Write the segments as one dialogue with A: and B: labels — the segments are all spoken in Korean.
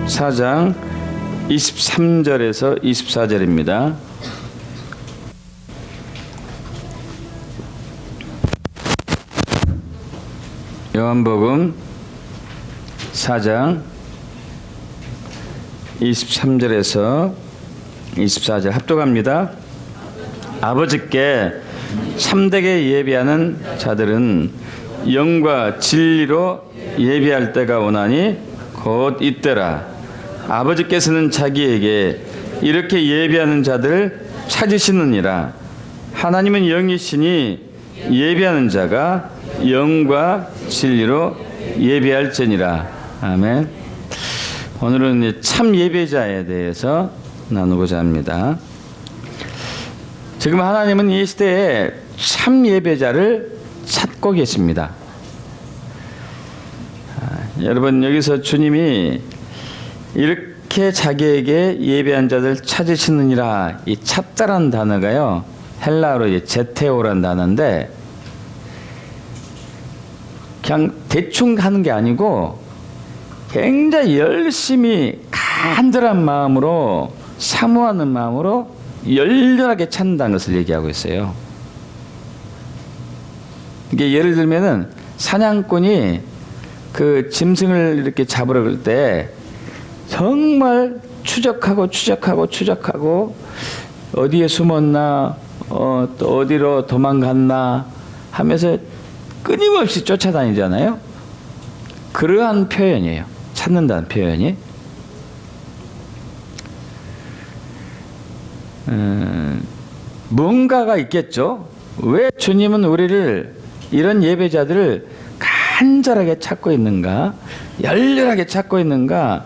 A: 4장 23절에서 24절입니다. 요한복음 4장 23절에서 24절 합독합니다. 아버지께 참되게 예배하는 자들은 영과 진리로 예배할 때가 오나니 곧 이때라. 아버지께서는 자기에게 이렇게 예배하는 자들을 찾으시느니라. 하나님은 영이시니 예배하는 자가 영과 진리로 예배할지니라. 아멘. 오늘은 참 예배자에 대해서 나누고자 합니다. 지금 하나님은 이 시대에 참 예배자를 찾고 계십니다. 여러분, 여기서 주님이 이렇게 자기에게 예배한 자들 찾으시느니라, 이 찾다라는 단어가요, 헬라어로 제테오라는 단어인데, 그냥 대충 하는 게 아니고 굉장히 열심히 간절한 마음으로, 사모하는 마음으로 열렬하게 찾는다는 것을 얘기하고 있어요. 이게 예를 들면은 사냥꾼이 그 짐승을 이렇게 잡으러 갈 때 정말 추적하고 어디에 숨었나, 또 어디로 도망갔나 하면서 끊임없이 쫓아다니잖아요. 그러한 표현이에요. 찾는다는 표현이. 뭔가가 있겠죠. 왜 주님은 우리를, 이런 예배자들을 간절하게 찾고 있는가, 열렬하게 찾고 있는가,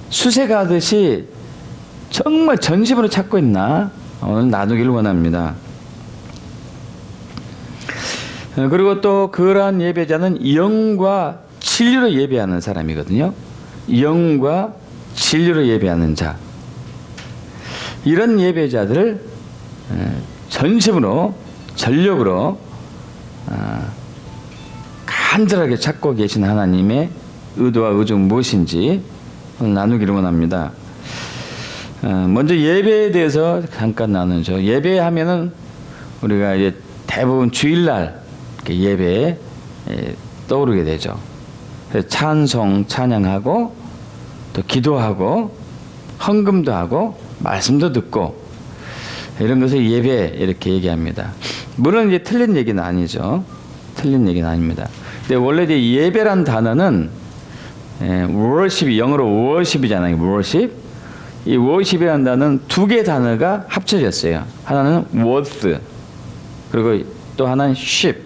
A: 수색하듯이 정말 전심으로 찾고 있나, 오늘 나누기를 원합니다. 그리고 또 그러한 예배자는 영과 진리로 예배하는 사람이거든요. 영과 진리로 예배하는 자, 이런 예배자들을 전심으로, 전력으로 간절하게 찾고 계신 하나님의 의도와 의중 무엇인지 오늘 나누기를 원합니다. 먼저 예배에 대해서 잠깐 나누죠. 예배하면은 우리가 이제 대부분 주일날 예배에 떠오르게 되죠. 그래서 찬송, 찬양하고 또 기도하고 헌금도 하고 말씀도 듣고 이런 것을 예배 이렇게 얘기합니다. 물론 이제 틀린 얘기는 아니죠. 틀린 얘기는 아닙니다. 근데 원래 이제 예배란 단어는 worship이 영어로 worship이잖아요. worship. 이 worship이라는 단어는 두 개의 단어가 합쳐졌어요. 하나는 worth, 그리고 또 하나는 ship.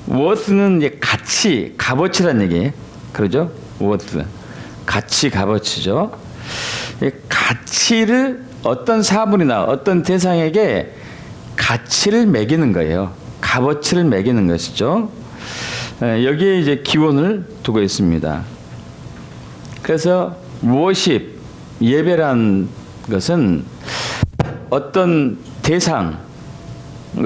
A: worth는 이제 가치, 값어치란 얘기예요. 그러죠? worth. 가치, 값어치죠. 가치를 어떤 사물이나 어떤 대상에게 가치를 매기는 거예요. 값어치를 매기는 것이죠. 여기에 이제 기원을 두고 있습니다. 그래서 worship, 예배란 것은 어떤 대상,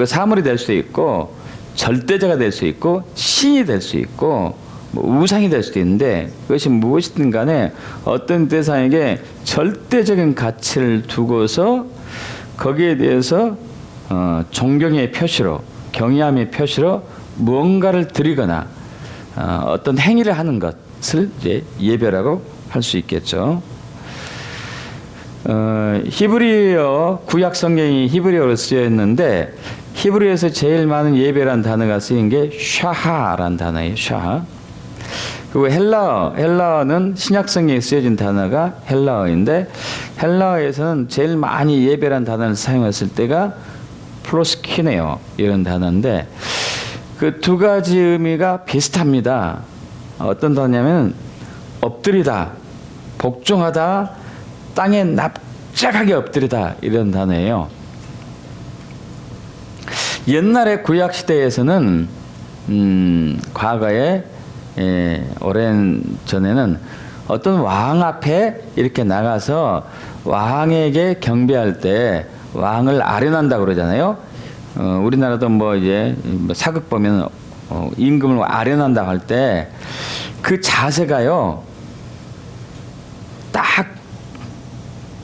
A: 사물이 될 수도 있고 절대자가 될 수 있고 신이 될 수 있고 뭐 우상이 될 수도 있는데, 그것이 무엇이든 간에 어떤 대상에게 절대적인 가치를 두고서 거기에 대해서 존경의 표시로, 경외함의 표시로 무언가를 드리거나 어떤 행위를 하는 것을 이제 예배라고 할 수 있겠죠. 히브리어, 구약 성경이 히브리어로 쓰여 있는데 히브리어에서 제일 많은 예배란 단어가 쓰인 게 샤하란 단어예요. 샤하. 그리고 헬라어는 신약 성경에 쓰여진 단어가 헬라어인데, 헬라어에서는 제일 많이 예배란 단어를 사용했을 때가 프로스키네요, 이런 단어인데, 그 두 가지 의미가 비슷합니다. 어떤 단어냐면 엎드리다, 복종하다, 땅에 납작하게 엎드리다, 이런 단어예요. 옛날에 구약 시대에서는 과거에 오랜 전에는 어떤 왕 앞에 이렇게 나가서 왕에게 경배할 때 왕을 아련한다고 그러잖아요. 우리나라도 뭐 이제 사극 보면 임금을 아련한다고 할 때 그 자세가요, 딱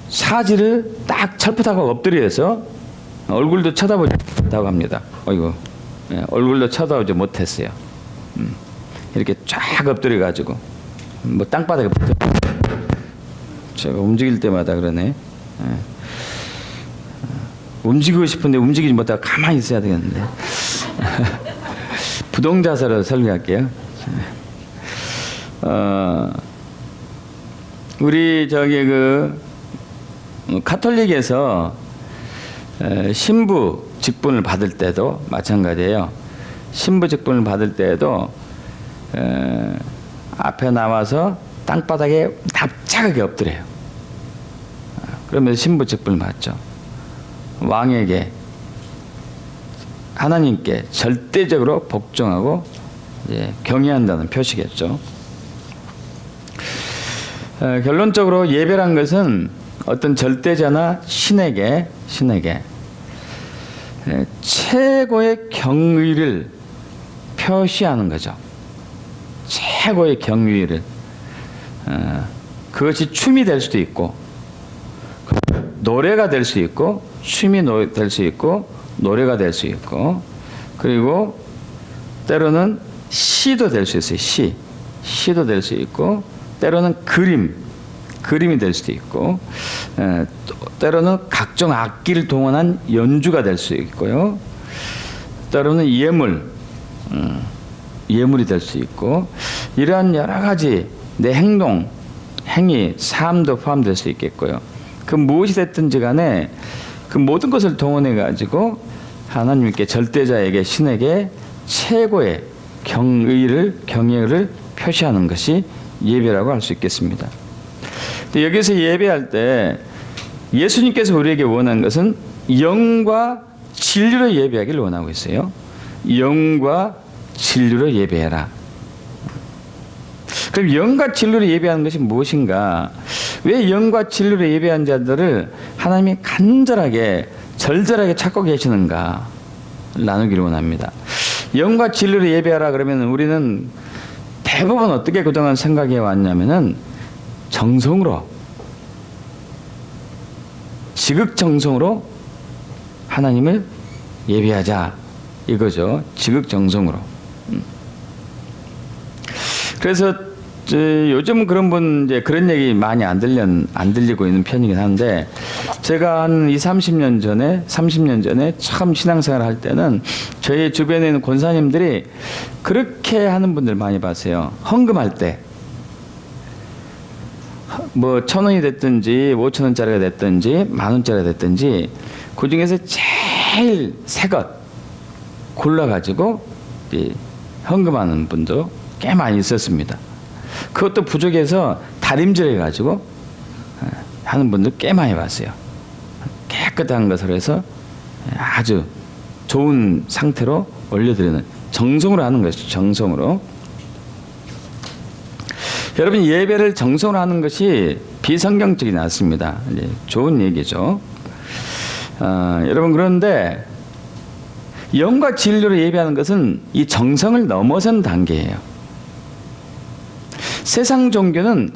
A: 사지를 딱 철푸다고 엎드려서 얼굴도 쳐다보지 못하고 합니다. 어이구, 얼굴도 쳐다보지 못했어요. 이렇게 쫙 엎드려 가지고 뭐 땅바닥에 붙어. 제가 움직일 때마다 그러네. 움직이고 싶은데 움직이지 못하고 가만히 있어야 되겠는데. 부동자세로 설명할게요. 우리 저기 가톨릭에서 신부 직분을 받을 때도 마찬가지예요. 신부 직분을 받을 때에도 앞에 나와서 땅바닥에 납작하게 엎드려요. 그러면서 신부 직분을 받죠. 왕에게, 하나님께 절대적으로 복종하고 경외한다는 표시겠죠. 결론적으로 예배란 것은 어떤 절대자나 신에게 최고의 경의를 표시하는 거죠. 최고의 경의를. 그것이 춤이 될 수도 있고, 노래가 될 수 있고, 춤이 될 수 있고, 노래가 될 수 있고, 그리고 때로는 시도 될 수 있어요. 시도 될 수 있고, 때로는 그림이 될 수도 있고, 때로는 각종 악기를 동원한 연주가 될 수 있고요. 때로는 예물이 될 수 있고, 이러한 여러 가지 내 행동, 행위, 삶도 포함될 수 있겠고요. 그 무엇이 됐든지 간에 그 모든 것을 동원해 가지고 하나님께, 절대자에게, 신에게 최고의 경외를 표시하는 것이 예배라고 할 수 있겠습니다. 여기서 예배할 때 예수님께서 우리에게 원하는 것은 영과 진리로 예배하기를 원하고 있어요. 영과 진리로 예배해라. 그럼 영과 진리로 예배하는 것이 무엇인가? 왜 영과 진리로 예배한 자들을 하나님이 간절하게, 절절하게 찾고 계시는가 나누기를 원합니다. 영과 진리로 예배하라 그러면 우리는 대부분 어떻게 그동안 생각해 왔냐면은 정성으로, 지극정성으로 하나님을 예배하자 이거죠. 지극정성으로. 그래서 요즘은 그런 얘기 많이 안 들리고 있는 편이긴 한데, 제가 한 30년 전에 처음 신앙생활을 할 때는 저희 주변에 있는 권사님들이 그렇게 하는 분들 많이 봤어요. 헌금할 때 뭐 1,000원이 됐든지 5,000원짜리가 됐든지 10,000원짜리가 됐든지 그 중에서 제일 새 것 골라가지고 헌금하는 분도 꽤 많이 있었습니다. 그것도 부족해서 다림질 해가지고 하는 분들 꽤 많이 봤어요. 깨끗한 것으로 해서 아주 좋은 상태로 올려드리는, 정성으로 하는 것이죠. 정성으로. 여러분, 예배를 정성으로 하는 것이 비성경적이지 않습니다. 좋은 얘기죠. 여러분, 그런데 영과 진리로 예배하는 것은 이 정성을 넘어선 단계예요. 세상 종교는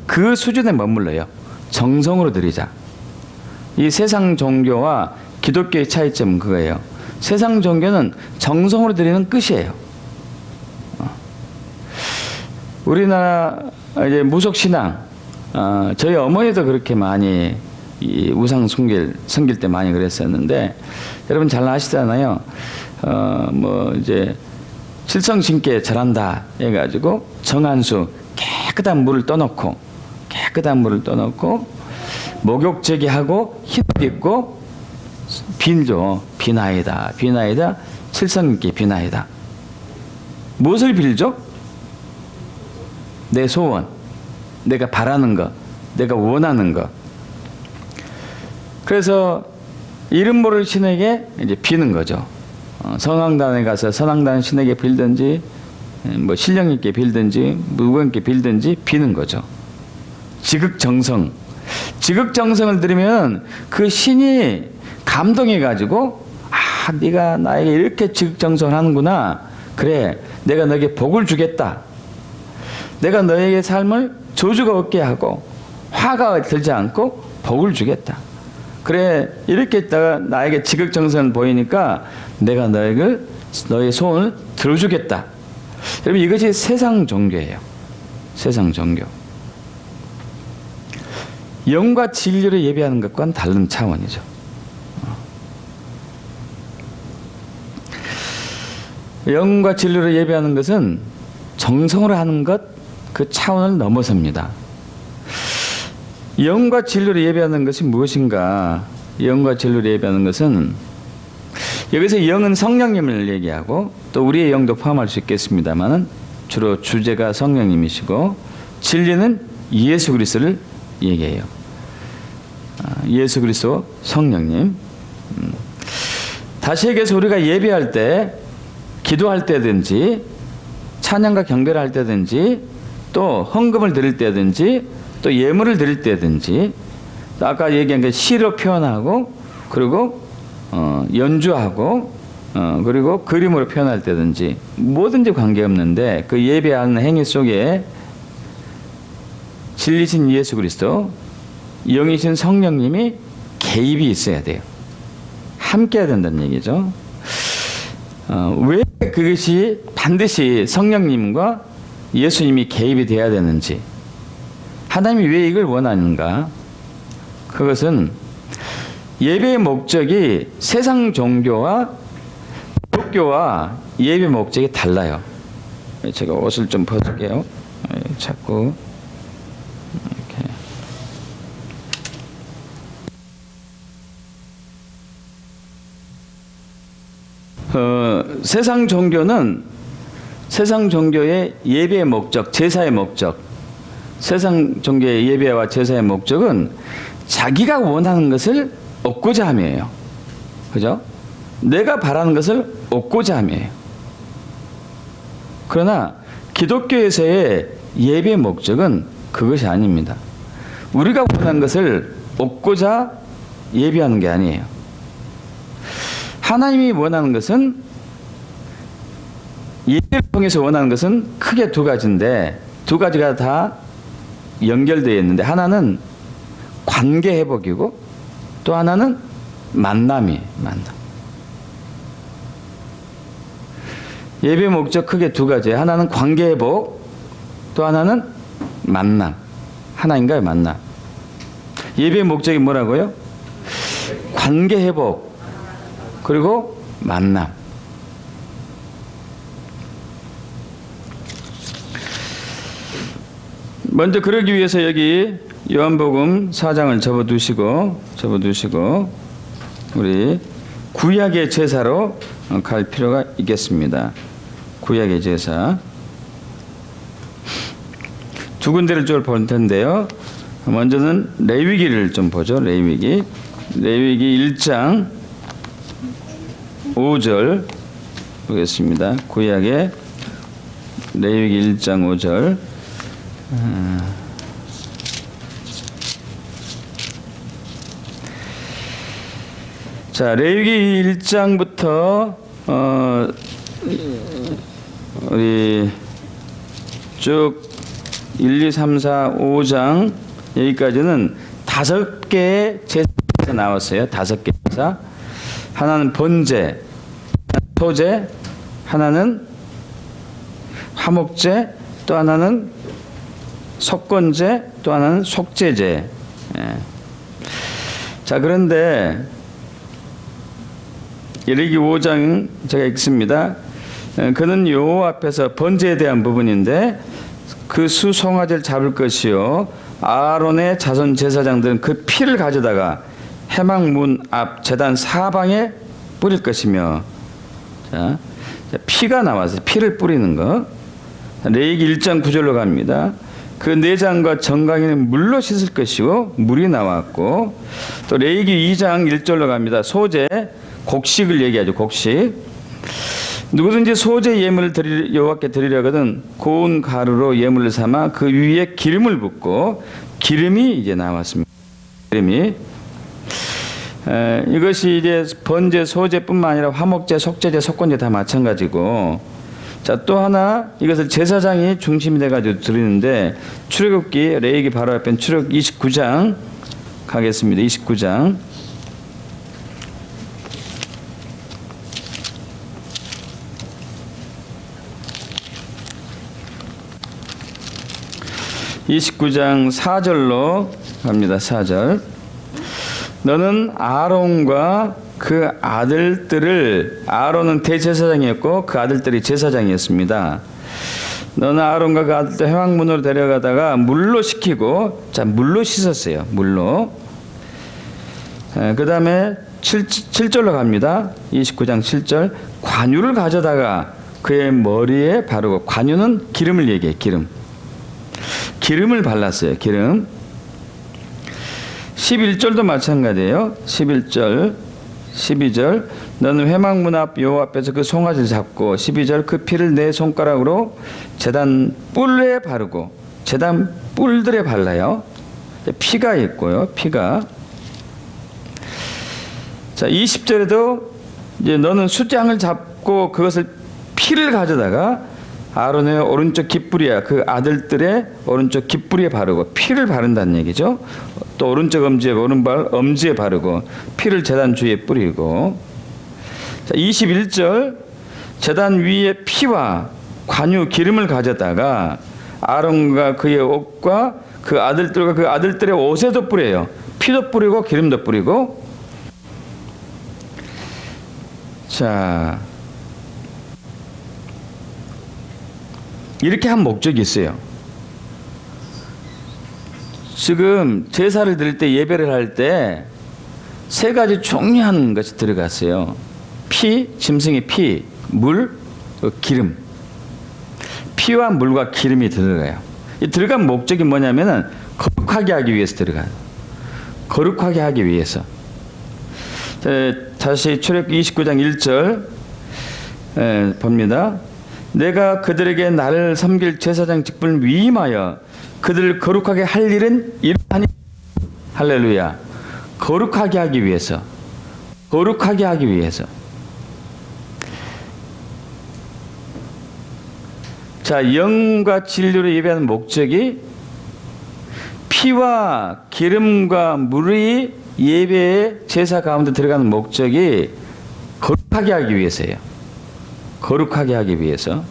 A: 그 수준에 머물러요. 정성으로 드리자. 이 세상 종교와 기독교의 차이점은 그거예요. 세상 종교는 정성으로 드리는 끝이에요. 우리나라 이제 무속신앙, 저희 어머니도 그렇게 많이 이 우상 섬길 때 많이 그랬었는데, 여러분 잘 아시잖아요. 뭐 이제 칠성신께 절한다 해가지고 정한수 깨끗한 물을 떠놓고 목욕 제기하고 흰 옷 입고 빌죠. 비나이다 칠성님께 비나이다. 무엇을 빌죠? 내 소원, 내가 바라는 것, 내가 원하는 것. 그래서 이름 모를 신에게 이제 비는 거죠. 성황단에 가서 성황단 신에게 빌든지, 뭐 신령님께 빌든지, 무관께 빌든지 비는 거죠. 지극정성을 드리면 그 신이 감동해가지고, 아, 네가 나에게 이렇게 지극정성을 하는구나. 그래, 내가 너에게 복을 주겠다. 내가 너에게 삶을 저주가 없게 하고 화가 들지 않고 복을 주겠다. 그래, 이렇게 있다가 나에게 지극정성을 보이니까 내가 너의 소원을 들어주겠다. 여러분, 이것이 세상 종교예요. 세상 종교. 영과 진리로 예배하는 것과는 다른 차원이죠. 영과 진리로 예배하는 것은 정성으로 하는 것, 그 차원을 넘어섭니다. 영과 진리로 예배하는 것이 무엇인가? 영과 진리로 예배하는 것은, 여기서 영은 성령님을 얘기하고 또 우리의 영도 포함할 수 있겠습니다만 주로 주제가 성령님이시고, 진리는 예수 그리스도를 얘기해요. 예수 그리스도 성령님. 다시 얘기해서 우리가 예배할 때, 기도할 때든지 찬양과 경배를 할 때든지 또 헌금을 드릴 때든지 또 예물을 드릴 때든지, 또 아까 얘기한 게 시로 표현하고, 그리고 연주하고, 그리고 그림으로 표현할 때든지 뭐든지 관계없는데, 그 예배하는 행위 속에 진리신 예수 그리스도, 영이신 성령님이 개입이 있어야 돼요. 함께 해야 된다는 얘기죠. 왜 그것이 반드시 성령님과 예수님이 개입이 돼야 되는지, 하나님이 왜 이걸 원하는가? 그것은 예배의 목적이 세상 종교와 기독교와 예배 목적이 달라요. 제가 옷을 좀 벗을게요. 자꾸 이렇게. 세상 종교는 세상 종교의 예배의 목적, 제사의 목적, 세상 종교의 예배와 제사의 목적은 자기가 원하는 것을 얻고자 함이에요. 그죠? 내가 바라는 것을 얻고자 함이에요. 그러나 기독교에서의 예배의 목적은 그것이 아닙니다. 우리가 원하는 것을 얻고자 예배하는 게 아니에요. 하나님이 원하는 것은, 예배를 통해서 원하는 것은 크게 두 가지인데, 두 가지가 다 연결되어 있는데, 하나는 관계 회복이고 또 하나는 만남이에요. 만남. 예배 목적 크게 두 가지예요. 하나는 관계 회복, 또 하나는 만남. 하나인가요? 만남. 예배의 목적이 뭐라고요? 관계 회복, 그리고 만남. 먼저 그러기 위해서 여기 요한복음 4장을 접어두시고 우리 구약의 제사로 갈 필요가 있겠습니다. 구약의 제사 두 군데를 좀 볼 텐데요. 먼저는 레위기를 좀 보죠. 레위기 1장 5절 보겠습니다. 구약의 레위기 1장 5절. 자, 레위기 1장부터 우리 쭉 1, 2, 3, 4, 5장 여기까지는 5개의 제사가 나왔어요. 5개 제사. 하나는 번제, 소제, 하나는 화목제, 또 하나는 속건제, 또 하나는 속죄제. 자, 그런데 레위기 5장 제가 읽습니다. 그는 여호와 앞에서 번제에 대한 부분인데, 그 수송아지를 잡을 것이요 아론의 자손 제사장들은 그 피를 가져다가 회막문 앞 제단 사방에 뿌릴 것이며. 자, 피가 나와서 피를 뿌리는 거. 레위기 1장 9절로 갑니다. 그 내장과 정강이는 물로 씻을 것이고 물이 나왔고, 또 레위기 2장 1절로 갑니다. 소제, 곡식을 얘기하죠. 곡식. 누구든지 소제 예물을 여호와께 드리려거든 고운 가루로 예물을 삼아 그 위에 기름을 붓고, 기름이 이제 나왔습니다. 기름이 이것이 이제 번제, 소제뿐만 아니라 화목제, 속죄제, 속건제 다 마찬가지고, 자, 또 하나 이것을 제사장이 중심이 돼가지고 드리는데 출애굽기 레위기 바로 앞에 출애굽 29장 가겠습니다. 29장. (29장) 4절로 갑니다. 4절. 너는 아론과 그 아들들을, 아론은 대제사장이었고 그 아들들이 제사장이었습니다. 너는 아론과 그 아들들 회막문으로 데려가다가 물로 씻기고, 자, 물로 씻었어요. 물로. 그 다음에 7절로 갑니다. 29장 7절. 관유를 가져다가 그의 머리에 바르고, 관유는 기름을 얘기해. 기름을 발랐어요. 기름. 11절도 마찬가지예요. 11절, 12절. 너는 회막문 앞 여호와 앞에서 그 송아지를 잡고, 12절, 그 피를 내 손가락으로 제단 뿔에 바르고, 제단 뿔들에 발라요. 피가 있고요. 피가. 자, 20절에도 이제 너는 숫장을 잡고 그것을 피를 가져다가 아론의 오른쪽 깃뿌리야, 그 아들들의 오른쪽 깃뿌리에 바르고, 피를 바른다는 얘기죠. 또 오른쪽 엄지에, 오른발 엄지에 바르고 피를 제단 주위에 뿌리고. 자, 21절. 제단 위에 피와 관유 기름을 가져다가 아론과 그의 옷과 그 아들들과 그 아들들의 옷에도 뿌려요. 피도 뿌리고 기름도 뿌리고. 자, 이렇게 한 목적이 있어요. 지금 제사를 드릴 때, 예배를 할 때 세 가지 중요한 것이 들어갔어요. 피, 짐승의 피, 물, 기름. 피와 물과 기름이 들어가요. 이 들어간 목적이 뭐냐면은 거룩하게 하기 위해서 들어가요. 거룩하게 하기 위해서. 자, 다시 출애굽기 29장 1절 봅니다. 내가 그들에게 나를 섬길 제사장 직분을 위임하여 그들을 거룩하게 할 일은 이러하니. 할렐루야. 거룩하게 하기 위해서. 거룩하게 하기 위해서. 자, 영과 진리로 예배하는 목적이 피와 기름과 물이 예배의 제사 가운데 들어가는 목적이 거룩하게 하기 위해서예요. 거룩하게 하기 위해서.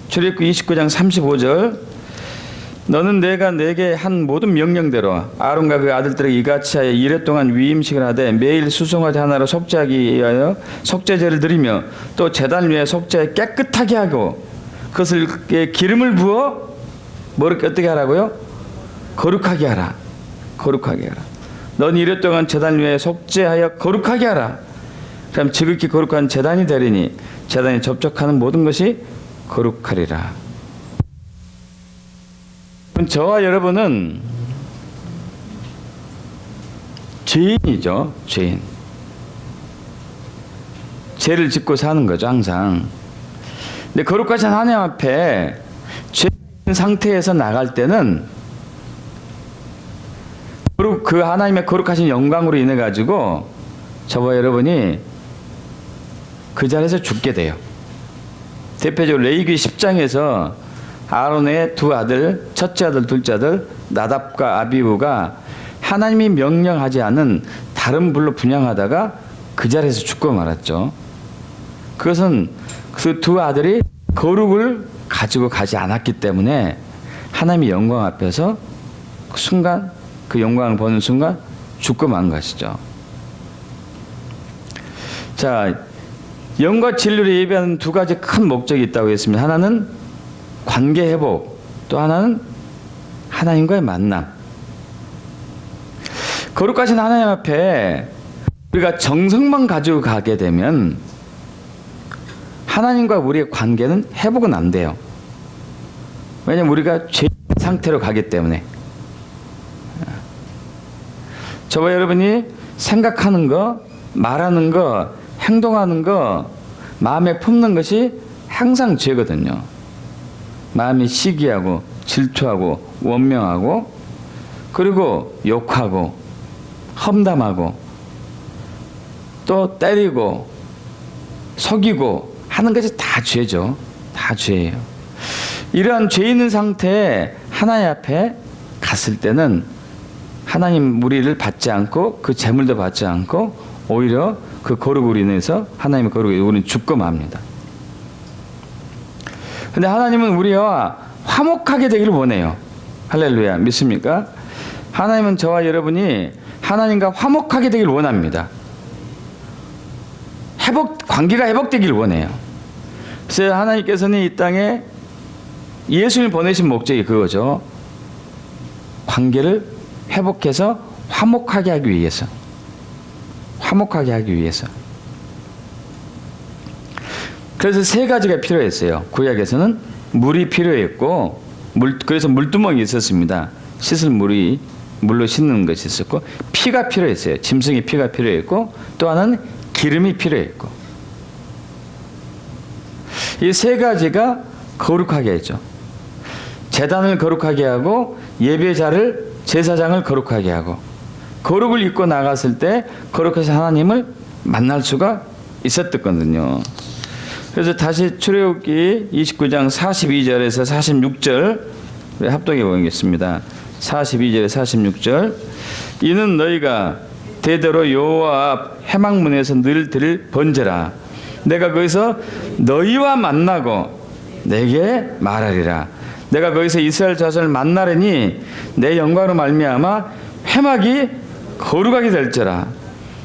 A: 출애굽기 29장 35절. 너는 내가 내게 한 모든 명령대로 아론과 그 아들들에게 이같이 하여 이레 동안 위임식을 하되 매일 수송아지 하나로 속죄하기 위하여 속죄제를 드리며 또 제단 위에 속죄 깨끗하게 하고 그것을 기름을 부어 뭐를 어떻게 하라고요? 거룩하게 하라. 거룩하게 하라. 넌 이레 동안 제단 위에 속죄하여 거룩하게 하라. 그럼 지극히 거룩한 제단이 되리니 제단에 접촉하는 모든 것이 거룩하리라. 저와 여러분은 죄인이죠. 죄인. 죄를 짓고 사는 거죠. 항상. 근데 거룩하신 하나님 앞에 죄인 상태에서 나갈 때는 그 하나님의 거룩하신 영광으로 인해 가지고 저와 여러분이 그 자리에서 죽게 돼요. 대표적으로 레위기 10장에서 아론의 두 아들, 첫째 아들, 둘째 아들 나답과 아비후가 하나님이 명령하지 않은 다른 불로 분향하다가 그 자리에서 죽고 말았죠. 그것은 그 두 아들이 거룩을 가지고 가지 않았기 때문에 하나님의 영광 앞에서 그 순간, 그 영광을 보는 순간 죽고 만 것이죠. 자, 영과 진리를 예배하는 두 가지 큰 목적이 있다고 했습니다. 하나는 관계 회복, 또 하나는 하나님과의 만남. 거룩하신 하나님 앞에 우리가 정성만 가지고 가게 되면 하나님과 우리의 관계는 회복은 안 돼요. 왜냐하면 우리가 죄 상태로 가기 때문에. 저와 여러분이 생각하는 거, 말하는 거, 행동하는 거, 마음에 품는 것이 항상 죄거든요. 마음이 시기하고 질투하고 원명하고 그리고 욕하고 험담하고 또 때리고 속이고 하는 것이 다 죄죠. 다 죄예요. 이러한 죄 있는 상태에 하나님 앞에 갔을 때는 하나님 우리를 받지 않고 그 재물도 받지 않고 오히려 그 거룩으로 인해서 하나님의 거룩에 우리는 죽고 맙니다. 근데 하나님은 우리와 화목하게 되기를 원해요. 할렐루야. 믿습니까? 하나님은 저와 여러분이 하나님과 화목하게 되기를 원합니다. 관계가 회복되기를 원해요. 그래서 하나님께서는 이 땅에 예수님을 보내신 목적이 그거죠. 관계를 회복해서 화목하게 하기 위해서. 화목하게 하기 위해서. 그래서 세 가지가 필요했어요. 구약에서는 물이 필요했고, 그래서 물두멍이 있었습니다. 씻을 물로 씻는 것이 있었고, 피가 필요했어요. 짐승의 피가 필요했고, 또 하나는 기름이 필요했고. 이 세 가지가 거룩하게 했죠. 제단을 거룩하게 하고, 예배자를, 제사장을 거룩하게 하고, 거룩을 입고 나갔을 때 거룩하신 하나님을 만날 수가 있었거든요. 그래서 다시 출애굽기 29장 42절에서 46절 합독해 보겠습니다. 42절에 46절. 이는 너희가 대대로 여호와 앞 회막문에서 늘 드릴 번제라. 내가 거기서 너희와 만나고 내게 말하리라. 내가 거기서 이스라엘 자손을 만나려니 내 영광으로 말미암아 회막이 거룩하게 될지라.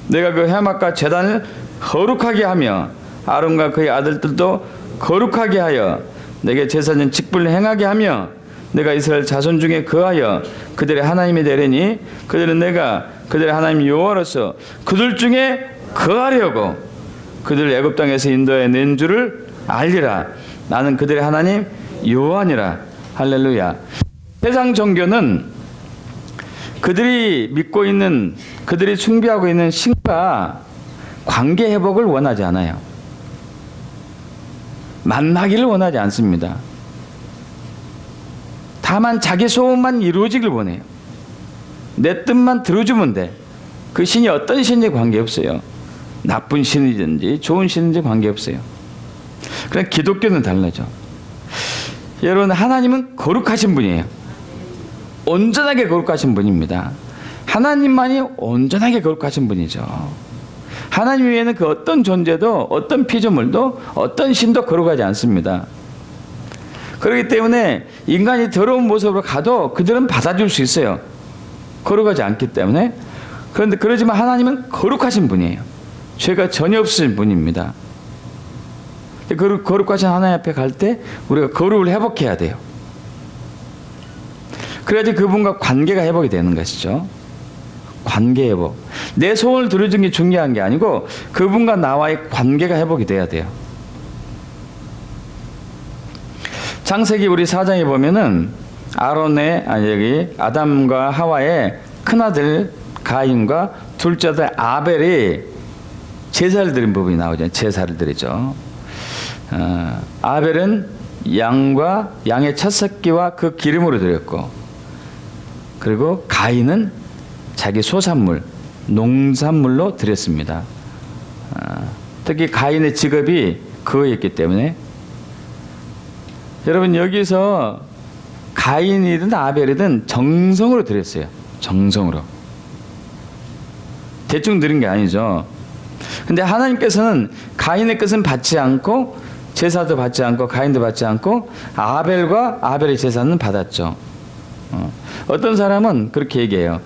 A: 내가 그 회막과 제단을 거룩하게 하며 아론과 그의 아들들도 거룩하게 하여 내게 제사장 직분을 행하게 하며 내가 이스라엘 자손 중에 거하여 그들의 하나님이 되리니 그들은 내가 그들의 하나님 여호와로서 그들 중에 거하려고 그들을 애굽 땅에서 인도해 낸 줄을 알리라. 나는 그들의 하나님 여호와니라. 할렐루야. 세상 종교는 그들이 믿고 있는, 그들이 숭배하고 있는 신과 관계 회복을 원하지 않아요. 만나기를 원하지 않습니다. 다만 자기 소원만 이루어지길 원해요. 내 뜻만 들어주면 돼. 그 신이 어떤 신인지 관계없어요. 나쁜 신이든지 좋은 신인지 관계없어요. 그냥 기독교는 달라져. 여러분, 하나님은 거룩하신 분이에요. 온전하게 거룩하신 분입니다. 하나님만이 온전하게 거룩하신 분이죠. 하나님 외에는 그 어떤 존재도, 어떤 피조물도, 어떤 신도 거룩하지 않습니다. 그렇기 때문에 인간이 더러운 모습으로 가도 그들은 받아줄 수 있어요. 거룩하지 않기 때문에. 그런데 그러지만 하나님은 거룩하신 분이에요. 죄가 전혀 없으신 분입니다. 거룩하신 하나님 앞에 갈 때 우리가 거룩을 회복해야 돼요. 그래야지 그분과 관계가 회복이 되는 것이죠. 관계 회복. 내 소원을 들어준 게 중요한 게 아니고 그분과 나와의 관계가 회복이 돼야 돼요. 창세기 우리 4장에 보면은 여기 아담과 하와의 큰아들 가인과 둘째 아들 아벨이 제사를 드린 부분이 나오죠. 제사를 드리죠. 아벨은 양의 첫 새끼와 그 기름으로 드렸고, 그리고 가인은 자기 소산물, 농산물로 드렸습니다. 특히 가인의 직업이 그거였기 때문에. 여러분, 여기서 가인이든 아벨이든 정성으로 드렸어요. 정성으로. 대충 드린 게 아니죠. 근데 하나님께서는 가인의 것은 받지 않고, 제사도 받지 않고, 가인도 받지 않고, 아벨과 아벨의 제사는 받았죠. 어떤 사람은 그렇게 얘기해요.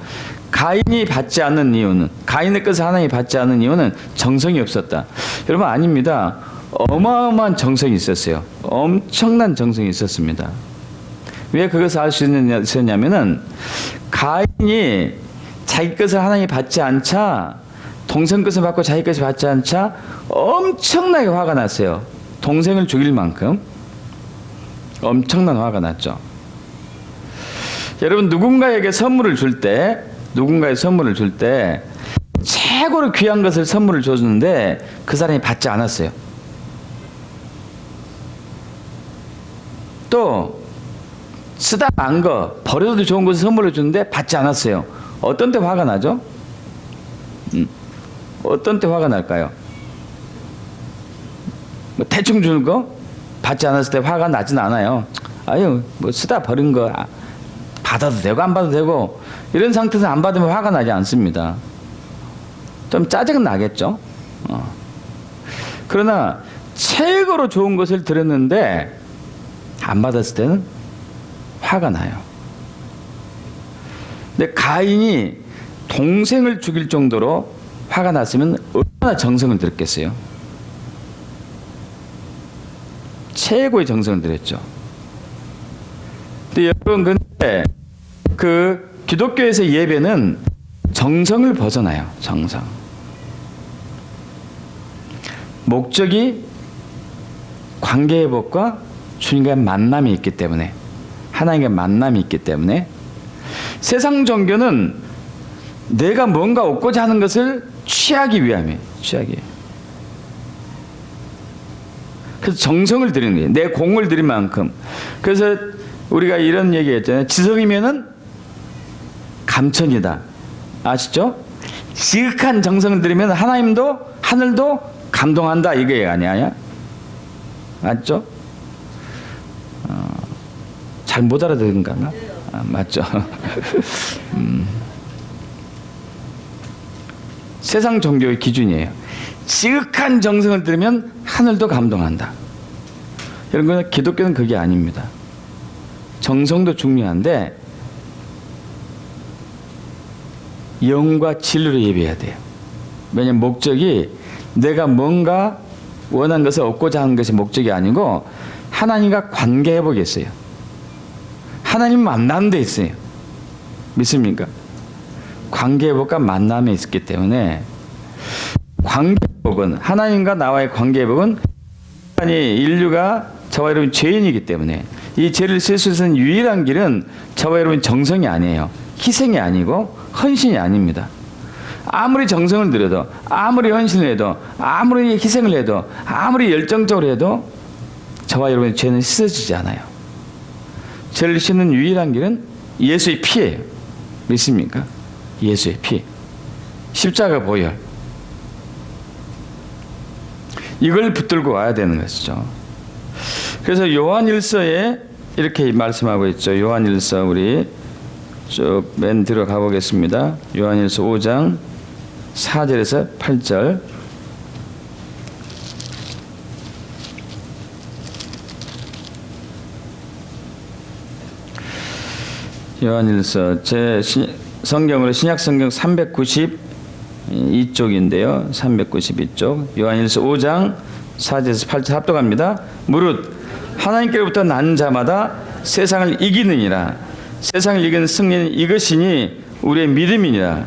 A: 가인이 받지 않는 이유는, 가인의 것을 하나님이 받지 않는 이유는 정성이 없었다. 여러분, 아닙니다. 어마어마한 정성이 있었어요. 엄청난 정성이 있었습니다. 왜 그것을 알 수 있었냐면은, 가인이 자기 것을 하나님이 받지 않자, 동생 것을 받고 자기 것을 받지 않자 엄청나게 화가 났어요. 동생을 죽일 만큼 엄청난 화가 났죠. 여러분, 누군가에게 선물을 줄 때 최고로 귀한 것을 선물을 줬는데 그 사람이 받지 않았어요. 또 쓰다 만 거, 버려도 좋은 것을 선물을 줬는데 받지 않았어요. 어떤 때 화가 나죠? 어떤 때 화가 날까요? 뭐 대충 주는 거 받지 않았을 때 화가 나진 않아요. 아유, 뭐 쓰다 버린 거 받아도 되고 안 받아도 되고 이런 상태에서 안 받으면 화가 나지 않습니다. 좀 짜증은 나겠죠. 그러나 최고로 좋은 것을 드렸는데 안 받았을 때는 화가 나요. 근데 가인이 동생을 죽일 정도로 화가 났으면 얼마나 정성을 들였겠어요. 최고의 정성을 들였죠. 근데 여러분, 근데 그 기독교에서 예배는 정성을 벗어나요. 정성. 목적이 관계회복과 주님과의 만남이 있기 때문에, 하나님과의 만남이 있기 때문에, 세상 종교는 내가 뭔가 얻고자 하는 것을 취하기 위함이에요. 취하기 위해. 그래서 정성을 들이는 거예요. 내 공을 들인 만큼. 그래서 우리가 이런 얘기 했잖아요. 지성이면은 감천이다. 아시죠? 지극한 정성을 들이면 하나님도 하늘도 감동한다. 이게 아니야? 맞죠? 잘 못 알아듣는가? 맞죠? 세상 종교의 기준이에요. 지극한 정성을 들이면 하늘도 감동한다. 이런 거는 기독교는 그게 아닙니다. 정성도 중요한데 영과 진리로 예배해야 돼요. 왜냐하면 목적이 내가 뭔가 원하는 것을 얻고자 하는 것이 목적이 아니고 하나님과 관계 회복이 있어요. 하나님 만나는 데 있어요. 믿습니까? 관계 회복과 만남에 있기 때문에 관계 회복은, 하나님과 나와의 관계 회복은 인류가 저와 여러분 죄인이기 때문에 이 죄를 쓸 수 있는 유일한 길은 저와 여러분 정성이 아니에요. 희생이 아니고 헌신이 아닙니다. 아무리 정성을 들여도, 아무리 헌신을 해도, 아무리 희생을 해도, 아무리 열정적으로 해도 저와 여러분의 죄는 씻어지지 않아요. 죄를 씻는 유일한 길은 예수의 피예요. 믿습니까? 예수의 피. 십자가 보혈. 이걸 붙들고 와야 되는 것이죠. 그래서 요한일서에 이렇게 말씀하고 있죠. 요한일서 우리 쭉 맨 뒤로 가보겠습니다. 요한일서 5장 4절에서 8절. 요한일서 제 성경으로 신약성경 392쪽인데요. 392쪽. 요한일서 5장 4절에서 8절 합독합니다. 무릇 하나님께로부터 난 자마다 세상을 이기느니라. 세상을 이기는 승리는 이것이니 우리의 믿음이니라.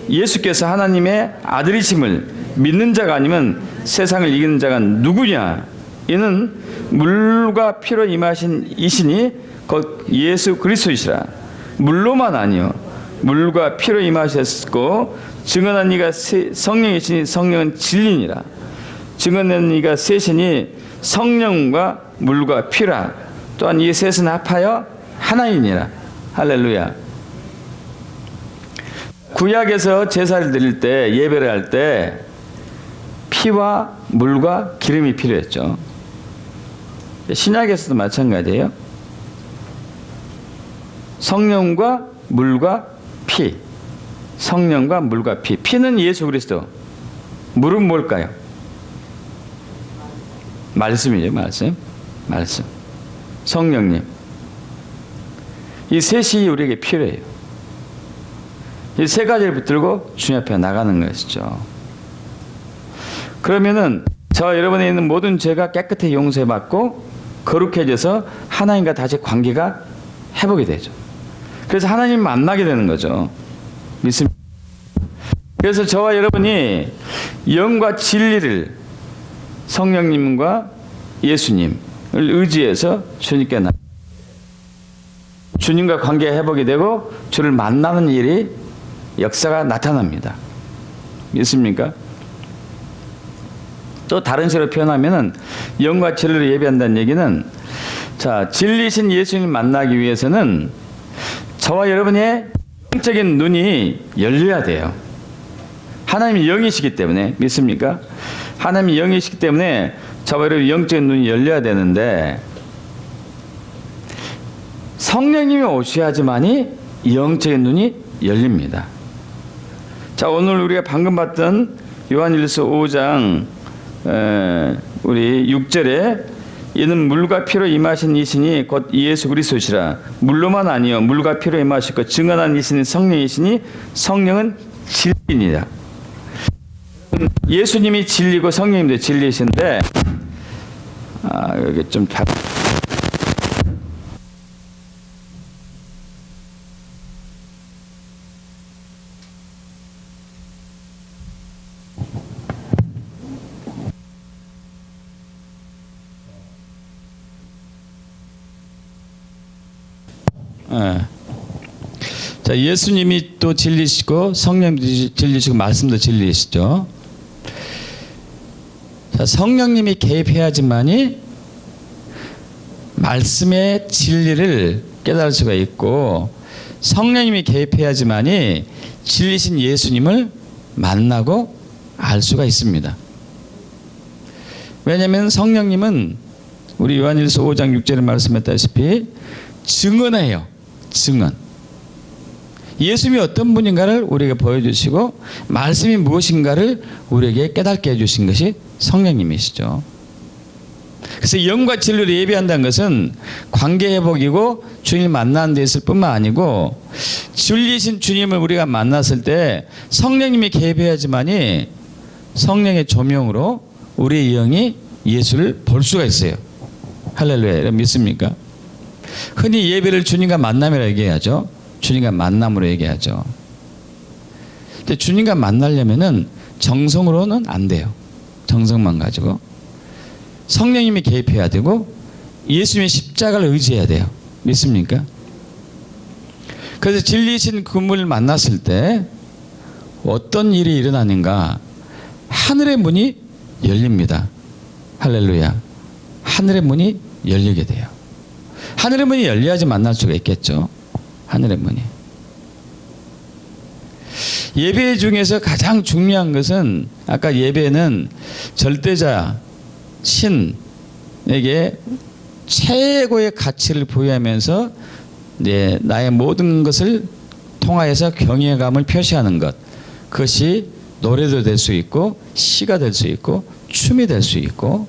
A: 예수께서 하나님의 아들이심을 믿는 자가 아니면 세상을 이기는 자가 누구냐? 이는 물과 피로 임하신 이시니 곧 예수 그리스도이시라. 물로만 아니요 물과 피로 임하셨고 증언한 이가 성령이시니 성령은 진리니라. 증언한 이가 셋이니 성령과 물과 피라. 또한 이 셋은 합하여 하나이니라. 할렐루야. 구약에서 제사를 드릴 때, 예배를 할 때 피와 물과 기름이 필요했죠. 신약에서도 마찬가지예요. 성령과 물과 피. 성령과 물과 피. 피는 예수 그리스도. 물은 뭘까요? 말씀이죠. 말씀. 성령님. 이 셋이 우리에게 필요해요. 이 세 가지를 붙들고 주님 앞에 나가는 것이죠. 그러면은 저와 여러분에 있는 모든 죄가 깨끗이 용서받고 거룩해져서 하나님과 다시 관계가 회복이 되죠. 그래서 하나님 만나게 되는 거죠. 믿습니다. 그래서 저와 여러분이 영과 진리를 성령님과 예수님을 의지해서 주님께 주님과 관계 회복이 되고 주를 만나는 일이 역사가 나타납니다. 믿습니까? 또 다른 식으로 표현하면은 영과 진리를 예배한다는 얘기는, 자, 진리신 예수님을 만나기 위해서는 저와 여러분의 영적인 눈이 열려야 돼요. 하나님이 영이시기 때문에. 믿습니까? 하나님이 영이시기 때문에 저와 여러분 영적인 눈이 열려야 되는데, 성령님이 오셔야지만이 영적인 눈이 열립니다. 자, 오늘 우리가 방금 봤던 요한일서 5장 우리 6절에 이는 물과 피로 임하신 이신이 곧 예수 그리스도시라. 물로만 아니요 물과 피로 임하시고 증언한 이신이 성령이시니 성령은 진리니라. 예수님이 진리고 성령님도 진리이신데, 여기 좀 자, 예수님이 또 진리시고 성령도 진리시고 말씀도 진리시죠. 자, 성령님이 개입해야지만이 말씀의 진리를 깨달을 수가 있고, 성령님이 개입해야지만이 진리신 예수님을 만나고 알 수가 있습니다. 왜냐하면 성령님은 우리 요한일서 5장 6절에 말씀했다시피 증언해요. 증언. 예수님이 어떤 분인가를 우리에게 보여주시고 말씀이 무엇인가를 우리에게 깨닫게 해주신 것이 성령님이시죠. 그래서 영과 진리로 예배한다는 것은 관계 회복이고 주님을 만나는 데 있을 뿐만 아니고, 진리신 주님을 우리가 만났을 때 성령님이 개입해야지만이 성령의 조명으로 우리의 영이 예수를 볼 수가 있어요. 할렐루야. 믿습니까? 흔히 예배를 주님과 만남이라고 얘기하죠. 주님과 만남으로 얘기하죠. 근데 주님과 만나려면은 정성으로는 안 돼요. 정성만 가지고. 성령님이 개입해야 되고 예수님의 십자가를 의지해야 돼요. 믿습니까? 그래서 진리이신 그분을 만났을 때 어떤 일이 일어나는가? 하늘의 문이 열립니다. 할렐루야. 하늘의 문이 열리게 돼요. 하늘의 문이 열려야지 만날 수가 있겠죠. 하늘의 문이. 예배 중에서 가장 중요한 것은, 아까 예배는 절대자 신에게 최고의 가치를 부여하면서 나의 모든 것을 통하여서 경외감을 표시하는 것, 그것이 노래도 될 수 있고 시가 될 수 있고 춤이 될 수 있고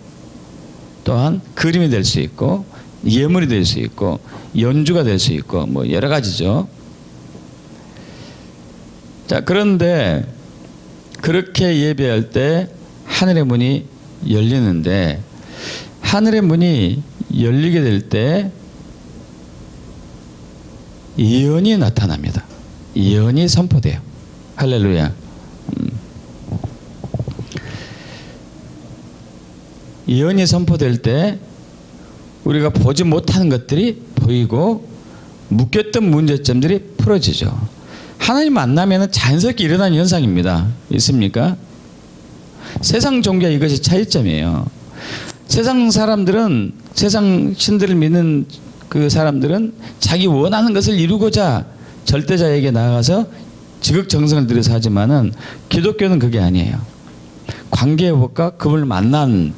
A: 또한 그림이 될 수 있고 예물이 될 수 있고 연주가 될 수 있고 뭐 여러 가지죠. 자, 그런데 그렇게 예배할 때 하늘의 문이 열리는데, 하늘의 문이 열리게 될 때 예언이 나타납니다. 예언이 선포돼요. 할렐루야. 예언이 선포될 때 우리가 보지 못하는 것들이 보이고 묶였던 문제점들이 풀어지죠. 하나님 만나면 자연스럽게 일어나는 현상입니다. 있습니까? 세상 종교와 이것이 차이점이에요. 세상 사람들은, 세상 신들을 믿는 그 사람들은 자기 원하는 것을 이루고자 절대자에게 나아가서 지극정성을 들여서 하지만은 기독교는 그게 아니에요. 관계회복과 그분을 만난,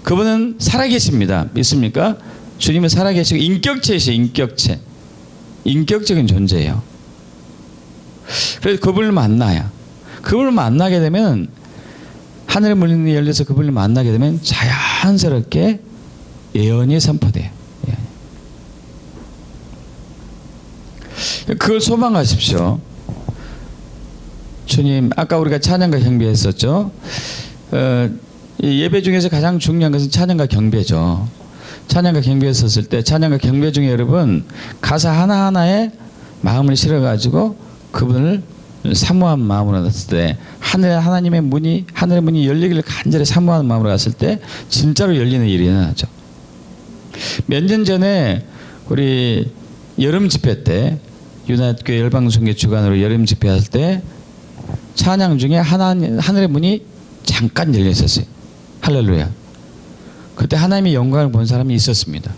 A: 그분은 살아계십니다. 믿습니까? 주님은 살아계시고 인격체이세요. 인격체. 인격적인 존재예요. 그래서 그분을 만나야, 그분을 만나게 되면, 하늘의 문이 열려서 그분을 만나게 되면 자연스럽게 예언이 선포돼요. 그걸 소망하십시오. 주님, 아까 우리가 찬양과 경배했었죠. 예배 중에서 가장 중요한 것은 찬양과 경배죠. 찬양과 경배했었을 때, 찬양과 경배 중에 여러분 가사 하나하나에 마음을 실어가지고 그분을 사모한 마음으로 갔을 때, 하나님의 문이, 하늘의 문이 열리기를 간절히 사모하는 마음으로 갔을 때 진짜로 열리는 일이 일어나죠. 몇 년 전에 우리 여름 집회 때, 유나교회 열방송교 주관으로 여름 집회 할 때 찬양 중에 하늘의 문이 잠깐 열려 있었어요. 할렐루야. 그때 하나님의 영광을 본 사람이 있었습니다.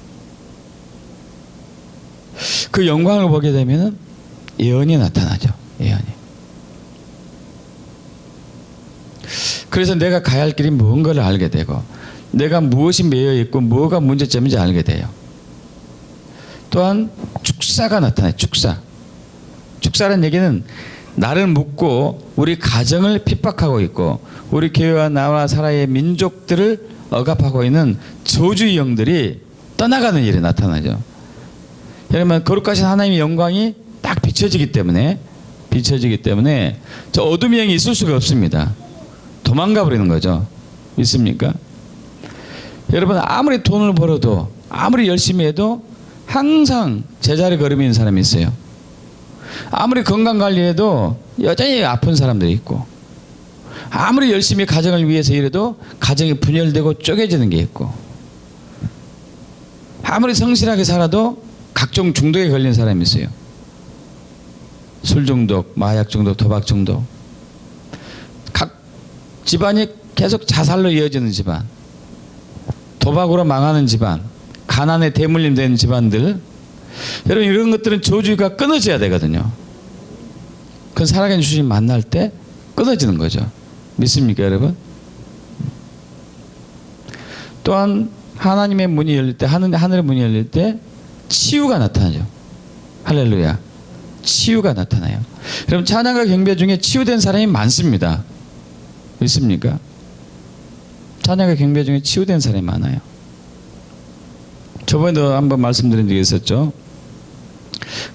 A: 그 영광을 보게 되면 예언이 나타나죠. 예언이. 그래서 내가 가야 할 길이 뭔가를 알게 되고 내가 무엇이 매여 있고 뭐가 문제점인지 알게 돼요. 또한 축사가 나타나요. 축사라는 얘기는 나를 묻고 우리 가정을 핍박하고 있고 우리 교회와 나와 사라의 민족들을 억압하고 있는 저주의 영들이 떠나가는 일이 나타나죠. 여러분, 거룩하신 하나님의 영광이 딱 비춰지기 때문에 저 어둠의 영이 있을 수가 없습니다. 도망가 버리는 거죠. 있습니까? 여러분, 아무리 돈을 벌어도 아무리 열심히 해도 항상 제자리 걸음이 있는 사람이 있어요. 아무리 건강관리해도 여전히 아픈 사람들이 있고 아무리 열심히 가정을 위해서 일해도 가정이 분열되고 쪼개지는 게 있고 아무리 성실하게 살아도 각종 중독에 걸린 사람이 있어요. 술 중독, 마약 중독, 도박 중독. 각 집안이 계속 자살로 이어지는 집안, 도박으로 망하는 집안, 가난에 대물림 되는 집안들, 여러분 이런 것들은 저주가 끊어져야 되거든요. 그건 살아계신 주님 만날 때 끊어지는 거죠. 믿습니까 여러분? 또한 하나님의 문이 열릴 때, 하늘의 문이 열릴 때 치유가 나타나죠. 할렐루야. 치유가 나타나요. 여러분 찬양과 경배 중에 치유된 사람이 많습니다. 믿습니까? 찬양과 경배 중에 치유된 사람이 많아요. 저번에도 한번 말씀드린 적이 있었죠.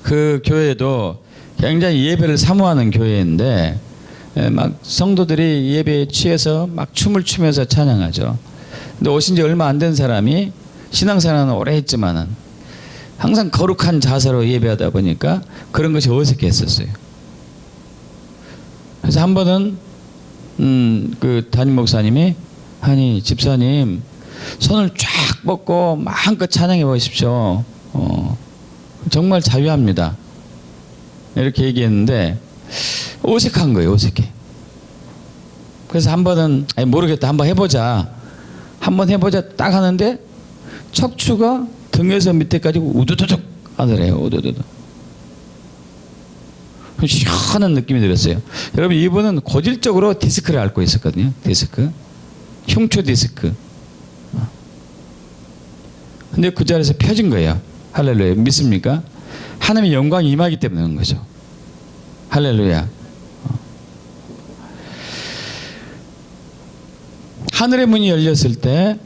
A: 그 교회도 굉장히 예배를 사모하는 교회인데 막 성도들이 예배에 취해서 막 춤을 추면서 찬양하죠. 근데 오신 지 얼마 안 된 사람이 신앙생활은 오래 했지만은 항상 거룩한 자세로 예배하다 보니까 그런 것이 어색했었어요. 그래서 한 번은 그 담임 목사님이 아니 집사님 손을 쫙 뻗고 마음껏 찬양해 보십시오. 정말 자유합니다. 이렇게 얘기했는데 어색한 거예요. 어색해. 그래서 한 번은 아니 모르겠다 한번 해보자. 딱 하는데 척추가 등에서 밑에까지 우두두둑 하더래요. 우두두둑. 시원한 느낌이 들었어요. 여러분 이분은 고질적으로 디스크를 앓고 있었거든요. 디스크. 흉추 디스크. 근데 그 자리에서 펴진 거예요. 할렐루야. 믿습니까? 하나님의 영광이 임하기 때문에 그런 거죠. 할렐루야. 하늘의 문이 열렸을 때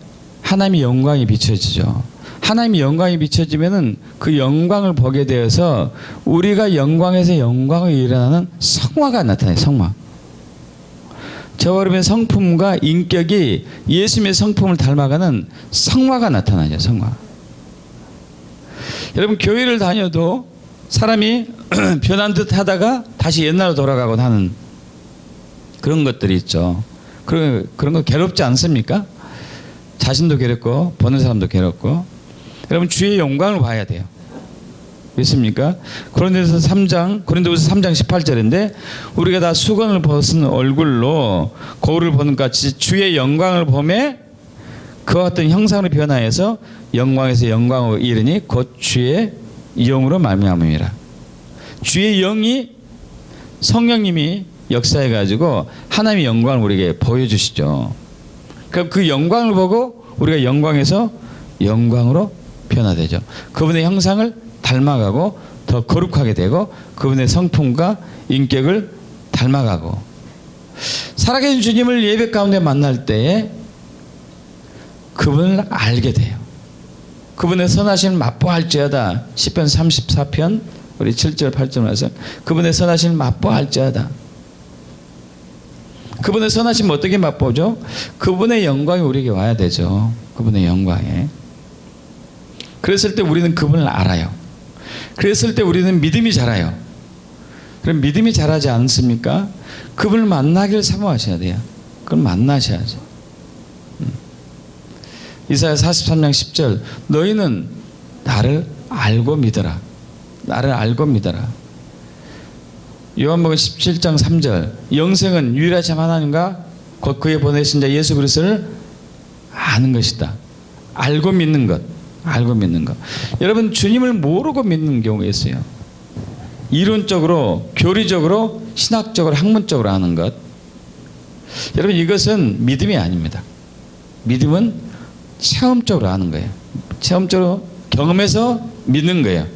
A: 하나님의 영광이 비춰지죠. 하나님의 영광이 비춰지면은 그 영광을 보게 되어서 우리가 영광에서 영광을 일어나는 성화가 나타나요. 성화. 저와 여러분의 성품과 인격이 예수님의 성품을 닮아가는 성화가 나타나죠. 성화. 여러분 교회를 다녀도 사람이 변한 듯 하다가 다시 옛날로 돌아가곤 하는 그런 것들이 있죠. 그런 거 괴롭지 않습니까? 자신도 괴롭고 보는 사람도 괴롭고. 여러분 주의 영광을 봐야 돼요. 믿습니까? 고린도후서 3장 18절인데 우리가 다 수건을 벗은 얼굴로 거울을 보는 것 같이 주의 영광을 보매 그와 같은 형상으로 변화해서 영광에서 영광으로 이르니 곧 주의 영으로 말미암음이라. 주의 영이 성령님이 역사해 가지고 하나님의 영광을 우리에게 보여주시죠. 그럼 그 영광을 보고 우리가 영광에서 영광으로 변화되죠. 그분의 형상을 닮아가고 더 거룩하게 되고 그분의 성품과 인격을 닮아가고 살아계신 주님을 예배 가운데 만날 때에 그분을 알게 돼요. 그분의 선하심을 맛보할지어다. 시편 34편 우리 7절 8절 말씀 그분의 선하심을 맛보할지어다. 그분의 선하심을 어떻게 맛보죠? 그분의 영광이 우리에게 와야 되죠. 그분의 영광에. 그랬을 때 우리는 그분을 알아요. 그랬을 때 우리는 믿음이 자라요. 그럼 믿음이 자라지 않습니까? 그분을 만나기를 사모하셔야 돼요. 그걸 만나셔야죠. 이사야 43장 10절 너희는 나를 알고 믿어라. 나를 알고 믿어라. 요한복음 17장 3절 영생은 유일하신 하나님과 곧 그의 보내신 자 예수 그리스도를 아는 것이다. 알고 믿는 것. 알고 믿는 것. 여러분 주님을 모르고 믿는 경우가 있어요. 이론적으로 교리적으로 신학적으로 학문적으로 아는 것. 여러분 이것은 믿음이 아닙니다. 믿음은 체험적으로 하는 거예요. 체험적으로 경험해서 믿는 거예요.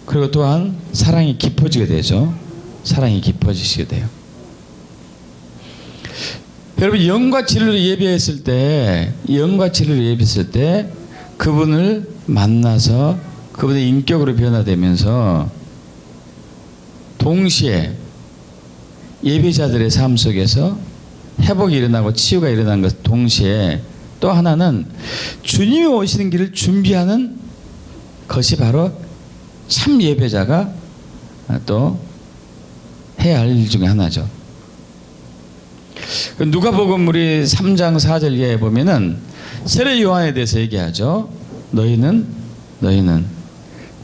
A: 그리고 또한 사랑이 깊어지게 되죠. 사랑이 깊어지시게 돼요. 여러분 영과 진리로 예배했을 때, 영과 진리로 예배했을 때 그분을 만나서 그분의 인격으로 변화되면서 동시에 예배자들의 삶 속에서 회복이 일어나고 치유가 일어나는 것 동시에 또 하나는 주님이 오시는 길을 준비하는 것이 바로 참 예배자가 또 해야 할 일 중에 하나죠. 누가복음 우리 3장 4절에 보면은 세례 요한에 대해서 얘기하죠. 너희는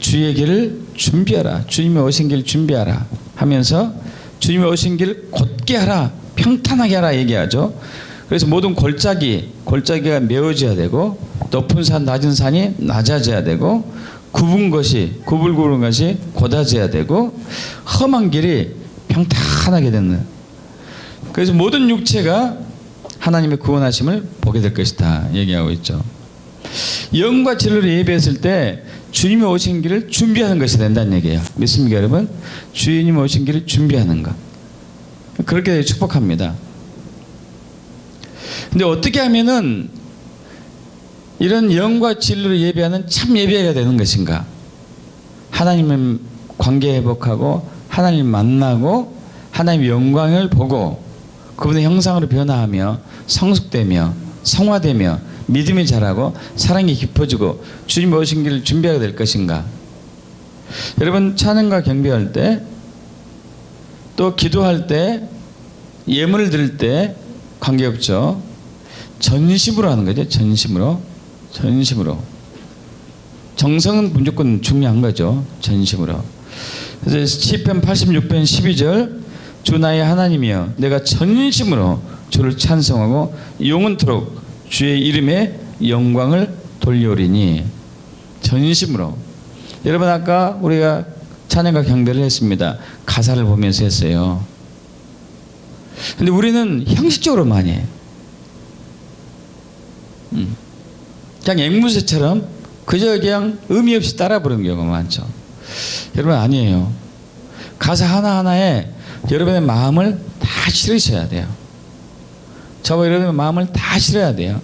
A: 주의 길을 준비하라. 주님이 오신 길 준비하라 하면서 주님이 오신 길 곧게 하라. 평탄하게 하라 얘기하죠. 그래서 모든 골짜기가 메워져야 되고 높은 산 낮은 산이 낮아져야 되고 구불구른 것이 곧아져야 되고 험한 길이 평탄하게 되는. 그래서 모든 육체가 하나님의 구원하심을 보게 될 것이다 얘기하고 있죠. 영과 진리로 예배했을 때 주님이 오신 길을 준비하는 것이 된다는 얘기예요. 믿습니까 여러분? 주님이 오신 길을 준비하는 것. 그렇게 축복합니다. 근데 어떻게 하면은 이런 영과 진리로 예배하는 참 예배가 되는 것인가? 하나님의 관계 회복하고 하나님 만나고 하나님의 영광을 보고 그분의 형상으로 변화하며 성숙되며 성화되며 믿음이 자라고 사랑이 깊어지고 주님 오신 길을 준비하게 될 것인가? 여러분 찬양과 경배할 때 또 기도할 때 예물을 드릴 때 관계없죠. 전심으로 하는 거죠. 전심으로. 정성은 무조건 중요한 거죠. 전심으로. 그래서 시편 86편 12절 주 나의 하나님이여 내가 전심으로 주를 찬송하고 영원토록 주의 이름에 영광을 돌려오리니. 전심으로. 여러분 아까 우리가 찬양과 경배를 했습니다. 가사를 보면서 했어요. 근데 우리는 형식적으로 많이 해요. 그냥 앵무새처럼 그저 그냥 의미 없이 따라 부르는 경우가 많죠. 여러분 아니에요. 가사 하나하나에 여러분의 마음을 다 실으셔야 돼요. 저와 여러분의 마음을 다 실어야 돼요.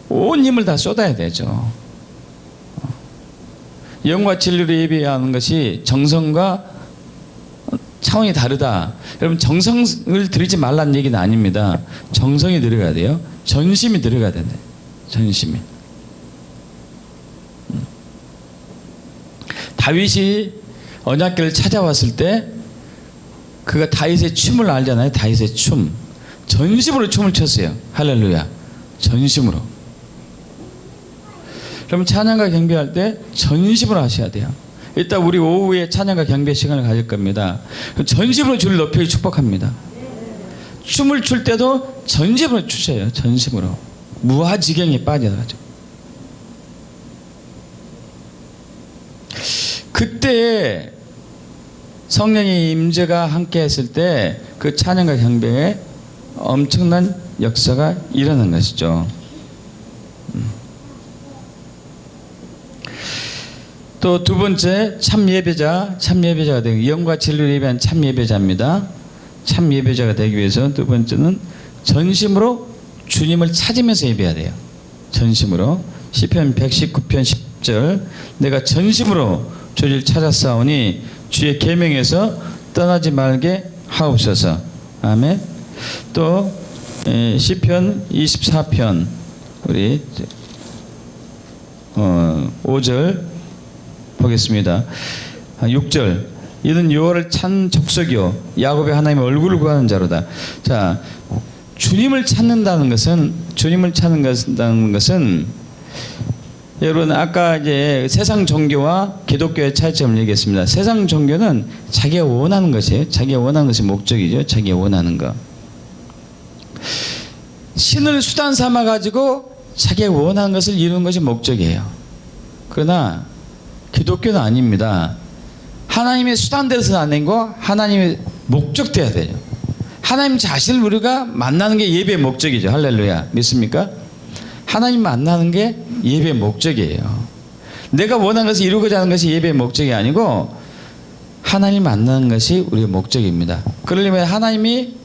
A: 온 힘을 다 쏟아야 되죠. 영과 진리로 예배하는 것이 정성과 차원이 다르다. 여러분 정성을 들이지 말라는 얘기는 아닙니다. 정성이 들어가야 돼요. 전심이 들어가야 된다. 전심이. 다윗이 언약궤를 찾아왔을 때 그가 다윗의 춤을 알잖아요. 다윗의 춤. 전심으로 춤을 췄어요. 할렐루야. 전심으로. 그럼 찬양과 경배할 때 전심으로 하셔야 돼요. 이따 우리 오후에 찬양과 경배 시간을 가질 겁니다. 전심으로 주를 높여 축복합니다. 춤을 출 때도 전심으로 추셔요. 전심으로. 무아지경에 빠져가죠. 그때 성령의 임재가 함께 했을 때 그 찬양과 경배에 엄청난 역사가 일어난 것이죠. 또 두 번째 참 예배자가 되기, 영과 진리로 예배한 참 예배자입니다. 참 예배자가 되기 위해서 두 번째는 전심으로 주님을 찾으면서 예배해야 돼요. 전심으로. 시편 119편 10절 내가 전심으로 주를 찾았사오니 주의 계명에서 떠나지 말게 하옵소서. 아멘. 또 시편 24편 우리 5절 보겠습니다. 6절 이는 여호와를 찾는 족속이요 야곱의 하나님의 얼굴을 구하는 자로다. 자, 주님을 찾는다는 것은 여러분 아까 이제 세상 종교와 기독교의 차이점을 얘기했습니다. 세상 종교는 자기가 원하는 것이에요. 자기가 원하는 것이 목적이죠. 자기가 원하는 것. 신을 수단 삼아 가지고 자기가 원하는 것을 이루는 것이 목적이에요. 그러나 기독교는 아닙니다. 하나님의 수단 되어서는 안 되고 하나님의 목적돼야 돼요. 하나님 자신을 우리가 만나는 게 예배의 목적이죠. 할렐루야. 믿습니까? 하나님 만나는 게 예배의 목적이에요. 내가 원하는 것을 이루고자 하는 것이 예배의 목적이 아니고 하나님 만나는 것이 우리의 목적입니다. 그러려면 하나님이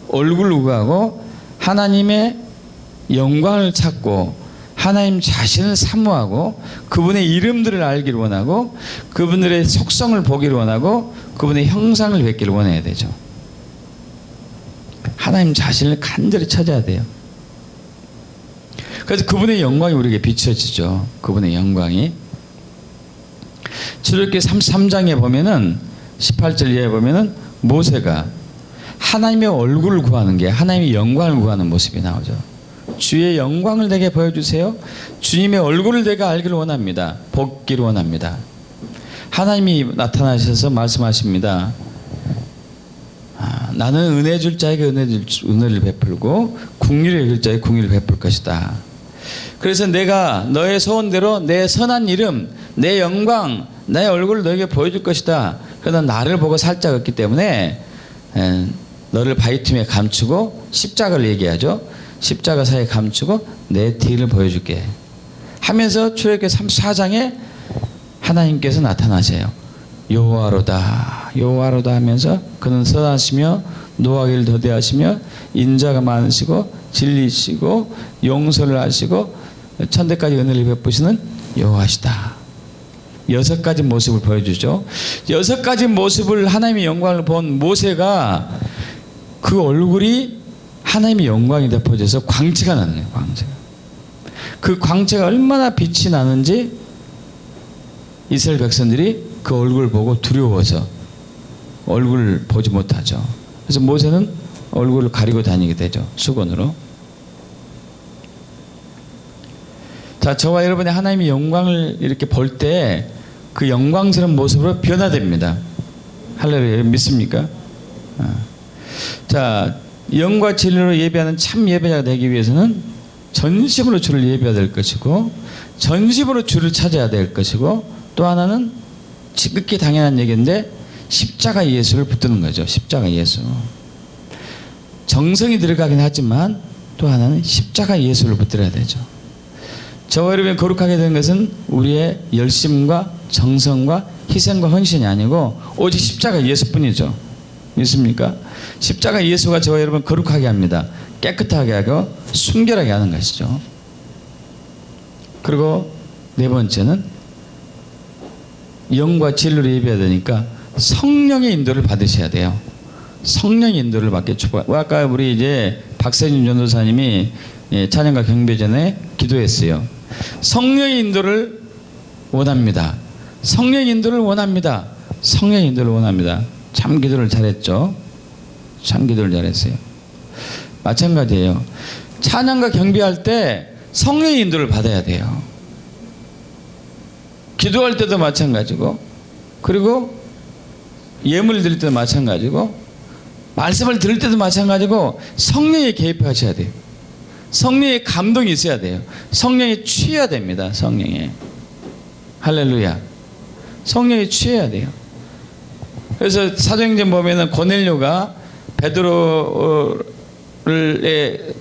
A: 얼굴을 구하고 하나님의 영광을 찾고 하나님 자신을 사모하고 그분의 이름들을 알기를 원하고 그분들의 속성을 보기를 원하고 그분의 형상을 뵙기를 원해야 되죠. 하나님 자신을 간절히 찾아야 돼요. 그래서 그분의 영광이 우리에게 비춰지죠. 그분의 영광이. 출애굽기 33장에 보면은 18절 이하에 보면은 모세가 하나님의 얼굴을 구하는 게 하나님의 영광을 구하는 모습이 나오죠. 주의 영광을 내게 보여주세요. 주님의 얼굴을 내가 알기를 원합니다. 보기를 원합니다. 하나님이 나타나셔서 말씀하십니다. 나는 은혜 줄 자에게 은혜를 베풀고 긍휼을 여길 자에게 긍휼을 베풀 것이다. 그래서 내가 너의 소원대로 내 선한 이름, 내 영광, 내 얼굴을 너에게 보여줄 것이다. 그러나 나를 보고 살짝 없기 때문에 너를 바위 틈에 감추고 십자가를 얘기하죠. 십자가 사이에 감추고 내 뒤를 보여줄게 하면서 출애굽기 34장에 하나님께서 나타나세요. 여호와로다 여호와로다 하면서 그는 선하시며 노하기를 더디하시며 인자가 많으시고 진리시고 용서를 하시고 천대까지 은혜를 베푸시는 여호와시다. 6가지 모습을 보여주죠. 6가지 모습을 하나님의 영광을 본 모세가 그 얼굴이 하나님의 영광이 덮어져서 광채가 나는 거예요. 광채가. 그 광채가 얼마나 빛이 나는지 이스라엘 백성들이 그 얼굴을 보고 두려워서 얼굴을 보지 못하죠. 그래서 모세는 얼굴을 가리고 다니게 되죠. 수건으로. 자, 저와 여러분이 하나님의 영광을 이렇게 볼 때 그 영광스러운 모습으로 변화됩니다. 할렐루야. 믿습니까? 자, 영과 진리로 예배하는 참 예배자가 되기 위해서는 전심으로 주를 예배해야 될 것이고 전심으로 주를 찾아야 될 것이고 또 하나는 지극히 당연한 얘기인데 십자가 예수를 붙드는 거죠. 십자가 예수. 정성이 들어가긴 하지만 또 하나는 십자가 예수를 붙들어야 되죠. 저와 여러분이 거룩하게 되는 것은 우리의 열심과 정성과 희생과 헌신이 아니고 오직 십자가 예수뿐이죠. 믿습니까? 십자가 예수가 저와 여러분 거룩하게 합니다. 깨끗하게 하고 순결하게 하는 것이죠. 그리고 네 번째는 영과 진리로 예배해야 되니까 성령의 인도를 받으셔야 돼요. 성령의 인도를 받게 축복. 아까 우리 이제 박세진 전도사님이 찬양과 경배 전에 기도했어요. 성령의 인도를 원합니다. 성령의 인도를 원합니다. 성령의 인도를 원합니다. 참 기도를 잘했죠. 참 기도를 잘했어요. 마찬가지예요. 찬양과 경배할 때 성령의 인도를 받아야 돼요. 기도할 때도 마찬가지고 그리고 예물을 드릴 때도 마찬가지고 말씀을 들을 때도 마찬가지고 성령에 개입하셔야 돼요. 성령의 감동이 있어야 돼요. 성령에 취해야 됩니다. 성령에. 할렐루야. 성령에 취해야 돼요. 그래서 사도행전 보면은 고넬료가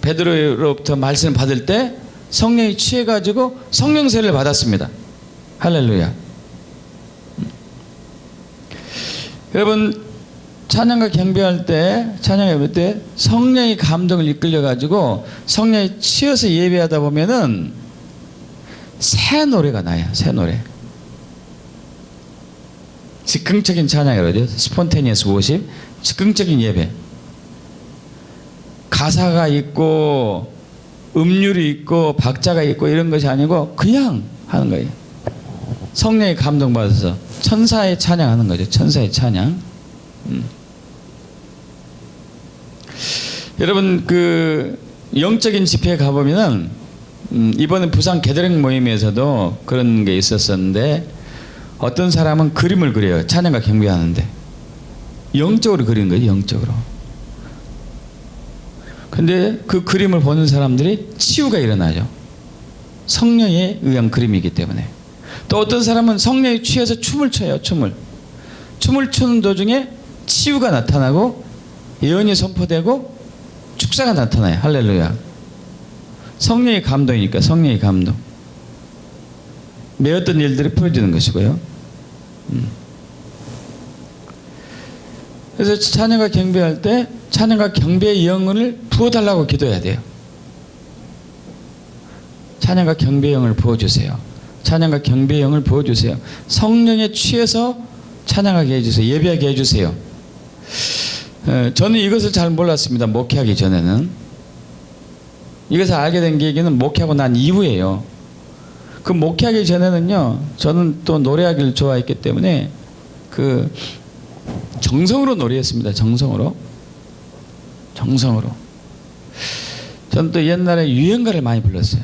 A: 베드로로부터 말씀을 받을 때 성령이 취해가지고 성령세를 받았습니다. 할렐루야. 여러분 찬양과 경배할 때 성령의 감동을 이끌려가지고 성령이 치여서 예배하다 보면은 새 노래가 나요. 새 노래. 즉흥적인 찬양이라고 그러죠. 스폰테니어스 워십. 즉흥적인 예배. 가사가 있고 음률이 있고 박자가 있고 이런 것이 아니고 그냥 하는 거예요. 성령의 감동받아서 천사의 찬양하는 거죠. 천사의 찬양. 여러분 그 영적인 집회에 가보면은 이번에 부산 게더링 모임에서도 그런 게 있었었는데 어떤 사람은 그림을 그려요. 찬양과 경배하는데 영적으로 그리는 거예요. 영적으로. 근데 그 그림을 보는 사람들이 치유가 일어나죠. 성령에 의한 그림이기 때문에. 또 어떤 사람은 성령에 취해서 춤을 춰요. 춤을 추는 도중에 치유가 나타나고 예언이 선포되고 축사가 나타나요. 할렐루야. 성령의 감동이니까 성령의 감동. 매 어떤 일들이 풀어지는 것이고요. 그래서 찬양과 경배할 때 찬양과 경배의 영을 부어달라고 기도해야 돼요. 찬양과 경배의 영을 부어주세요. 찬양과 경배의 영을 부어주세요. 성령에 취해서 찬양하게 해주세요. 예배하게 해주세요. 저는 이것을 잘 몰랐습니다. 목회하기 전에는. 이것을 알게 된 계기는 목회하고 난 이후에요. 그 목회하기 전에는요, 저는 또 노래하기를 좋아했기 때문에 그 정성으로 노래했습니다. 정성으로. 저는 또 옛날에 유행가를 많이 불렀어요.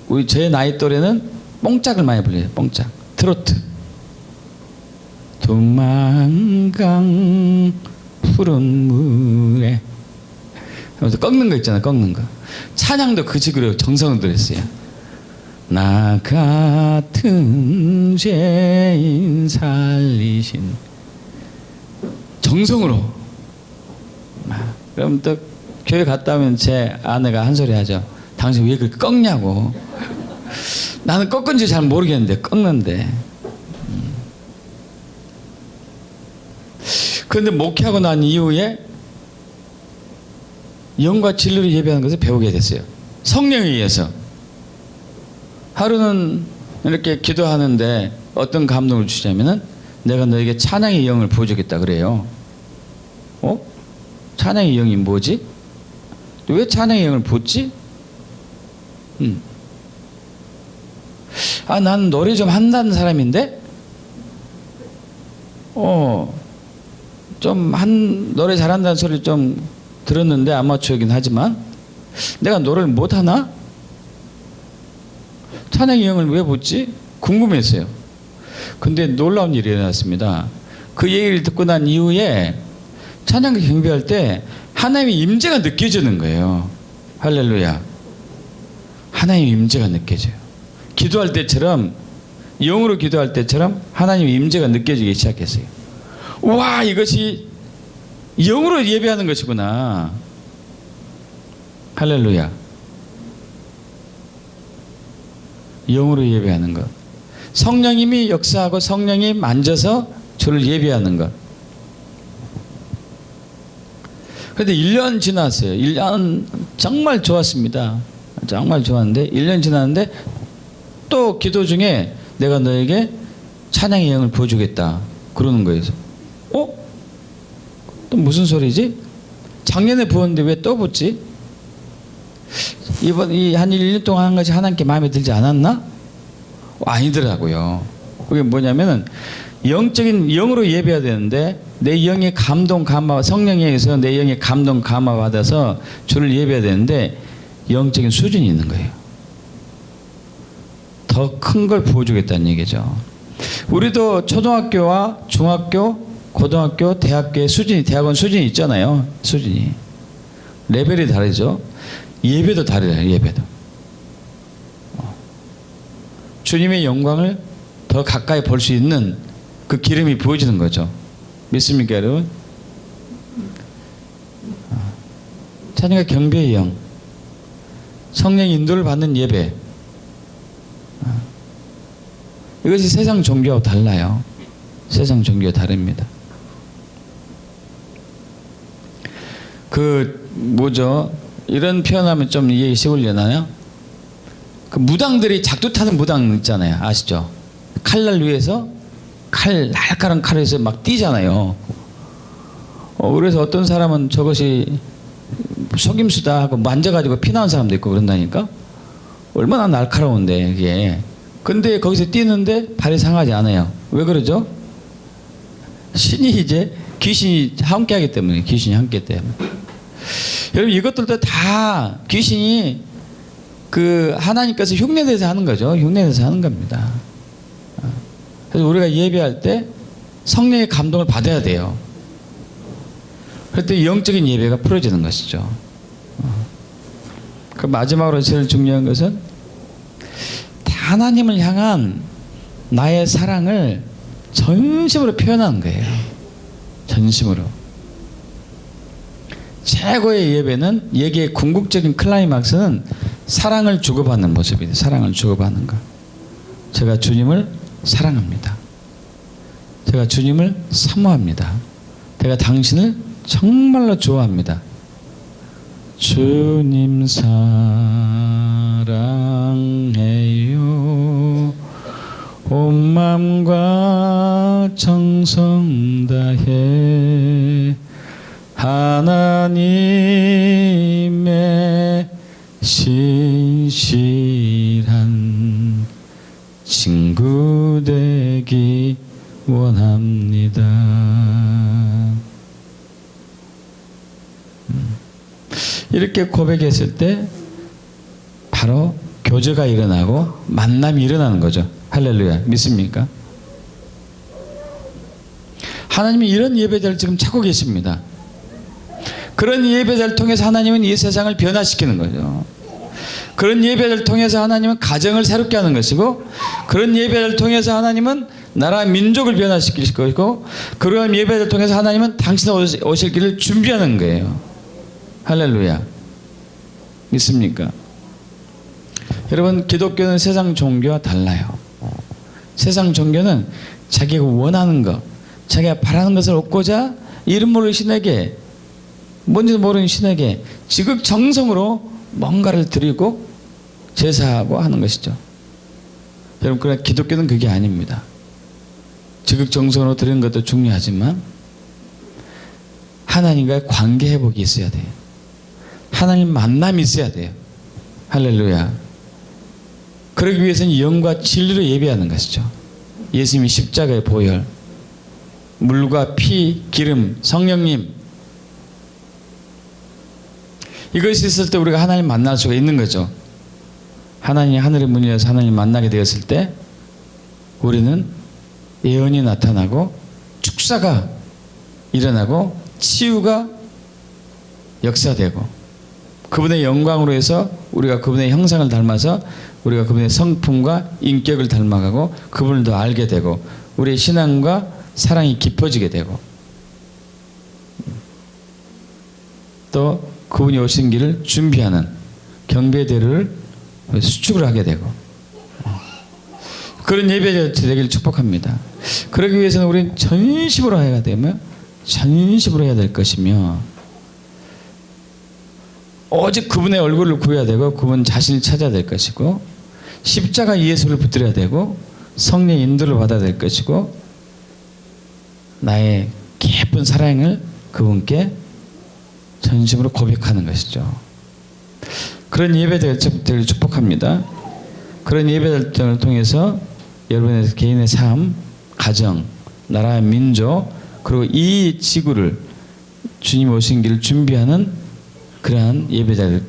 A: 우리 제 나이 또래는 뽕짝을 많이 불러요. 뽕짝. 트로트. 두만강 푸른 물에 하면서 꺾는 거 있잖아요. 꺾는 거. 찬양도 그 식으로 정성으로 들었어요. 나 같은 죄인 살리신. 정성으로. 그럼 또 교회 갔다 오면 제 아내가 한 소리 하죠. 당신 왜 그렇게 꺾냐고. 나는 꺾은지 잘 모르겠는데 꺾는데. 그런데 목회하고 난 이후에 영과 진리로 예배하는 것을 배우게 됐어요. 성령에 의해서. 하루는 이렇게 기도하는데 어떤 감동을 주냐면은 내가 너에게 찬양의 영을 부어주겠다 그래요. 찬양의 영이 뭐지? 왜 찬양의 영을 부었지? 난 노래 좀 한다는 사람인데 노래 잘한다는 소리 좀 들었는데 아마추어긴 하지만 내가 노래를 못하나? 찬양의 영을 왜 붙지? 궁금했어요. 근데 놀라운 일이 일어났습니다. 그 얘기를 듣고 난 이후에 찬양과 경배할 때 하나님의 임재가 느껴지는 거예요. 할렐루야. 하나님의 임재가 느껴져요. 기도할 때처럼, 영으로 기도할 때처럼 하나님의 임재가 느껴지기 시작했어요. 와, 이것이 영으로 예배하는 것이구나. 할렐루야. 영으로 예배하는 것. 성령님이 역사하고 성령이 만져서 주를 예배하는 것. 그런데 1년 지났어요. 1년 정말 좋았습니다. 정말 좋았는데 1년 지났는데 또 기도 중에 내가 너에게 찬양의 영을 부어주겠다 그러는 거예요. 또 무슨 소리지? 작년에 부었는데 왜 또 붓지? 이번 한 1년 동안 한 것이 하나님께 마음에 들지 않았나? 아니더라고요. 그게 뭐냐면은 영적인 영으로 예배해야 되는데 내 영의 감동 감화, 성령에 의해서 내 영의 감동 감화 받아서 주를 예배해야 되는데 영적인 수준이 있는 거예요. 더 큰 걸 부어주겠다는 얘기죠. 우리도 초등학교와 중학교, 고등학교, 대학교의 수준이, 대학원 수준이 있잖아요. 수준이. 레벨이 다르죠. 예배도 다르잖아요. 예배도. 주님의 영광을 더 가까이 볼 수 있는 그 기름이 부어지는 거죠. 믿습니까, 여러분? 찬양과 경배의 영, 성령의 인도를 받는 예배. 이것이 세상 종교와 달라요. 세상 종교와 다릅니다. 이런 표현하면 좀 이해가 쉬우려나요? 그 무당들이 작두 타는 무당 있잖아요. 아시죠? 칼날 위에서 날카로운 칼에서 막 뛰잖아요. 그래서 어떤 사람은 저것이 속임수다 하고 만져가지고 피나는 사람도 있고 그런다니까? 얼마나 날카로운데, 이게. 근데 거기서 뛰는데 발이 상하지 않아요. 왜 그러죠? 귀신이 함께 하기 때문에, 귀신이 함께 때문에. 여러분, 이것들도 다 귀신이 하나님께서 흉내내서 하는 거죠. 흉내내서 하는 겁니다. 그래서 우리가 예배할 때 성령의 감동을 받아야 돼요. 그럴 때 영적인 예배가 풀어지는 것이죠. 그 마지막으로 제일 중요한 것은 하나님을 향한 나의 사랑을 전심으로 표현하는 거예요. 전심으로. 최고의 예배는 예배의 궁극적인 클라이막스는 사랑을 주고받는 모습이에요. 사랑을 주고받는 것. 제가 주님을 사랑합니다. 제가 주님을 사모합니다. 제가 당신을 정말로 좋아합니다. 주님 사랑해요. 온 마음과 정성 다해 하나님의 신실한 친구 되기 원합니다. 이렇게 고백했을 때 바로 교제가 일어나고 만남이 일어나는 거죠. 할렐루야. 믿습니까? 하나님이 이런 예배자를 지금 찾고 계십니다. 그런 예배자를 통해서 하나님은 이 세상을 변화시키는 거죠. 그런 예배를 통해서 하나님은 가정을 새롭게 하는 것이고, 그런 예배를 통해서 하나님은 나라 민족을 변화시킬 것이고, 그런 예배를 통해서 하나님은 당신 오실 길을 준비하는 거예요. 할렐루야. 믿습니까? 여러분, 기독교는 세상 종교와 달라요. 세상 종교는 자기가 원하는 것, 자기가 바라는 것을 얻고자 이름 모르는 신에게, 뭔지도 모르는 신에게 지극정성으로 뭔가를 드리고 제사하고 하는 것이죠. 여러분, 그러나 기독교는 그게 아닙니다. 지극정성으로 드리는 것도 중요하지만 하나님과의 관계 회복이 있어야 돼요. 하나님 만남이 있어야 돼요. 할렐루야. 그러기 위해서는 영과 진리로 예배하는 것이죠. 예수님이 십자가의 보혈, 물과 피, 기름, 성령님, 이것이 있을 때 우리가 하나님 만날 수가 있는 거죠. 하나님이 하늘의 문이 열려서 하나님 만나게 되었을 때 우리는 예언이 나타나고 축사가 일어나고 치유가 역사되고, 그분의 영광으로 해서 우리가 그분의 형상을 닮아서 우리가 그분의 성품과 인격을 닮아가고 그분을 더 알게 되고 우리의 신앙과 사랑이 깊어지게 되고, 또 그분이 오신 길을 준비하는 경배대를 수축을 하게 되고, 그런 예배가 되기를 축복합니다. 그러기 위해서는 우리는 전심으로 해야 되며 전심으로 해야 될 것이며, 오직 그분의 얼굴을 구해야 되고 그분 자신을 찾아야 될 것이고, 십자가 예수를 붙들어야 되고 성령의 인도를 받아야 될 것이고, 나의 깊은 사랑을 그분께 전심으로 고백하는 것이죠. 그런 예배들을 축복합니다. 그런 예배들을 통해서 여러분의 개인의 삶, 가정, 나라, 민족, 그리고 이 지구를 주님 오신 길을 준비하는 그러한 예배자들,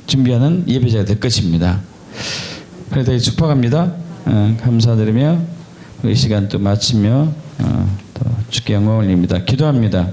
A: 준비하는 예배자가 될 것입니다. 그래서 축복합니다. 감사드리며 이 시간 또 마치며 또 주께 영광을 올립니다. 기도합니다.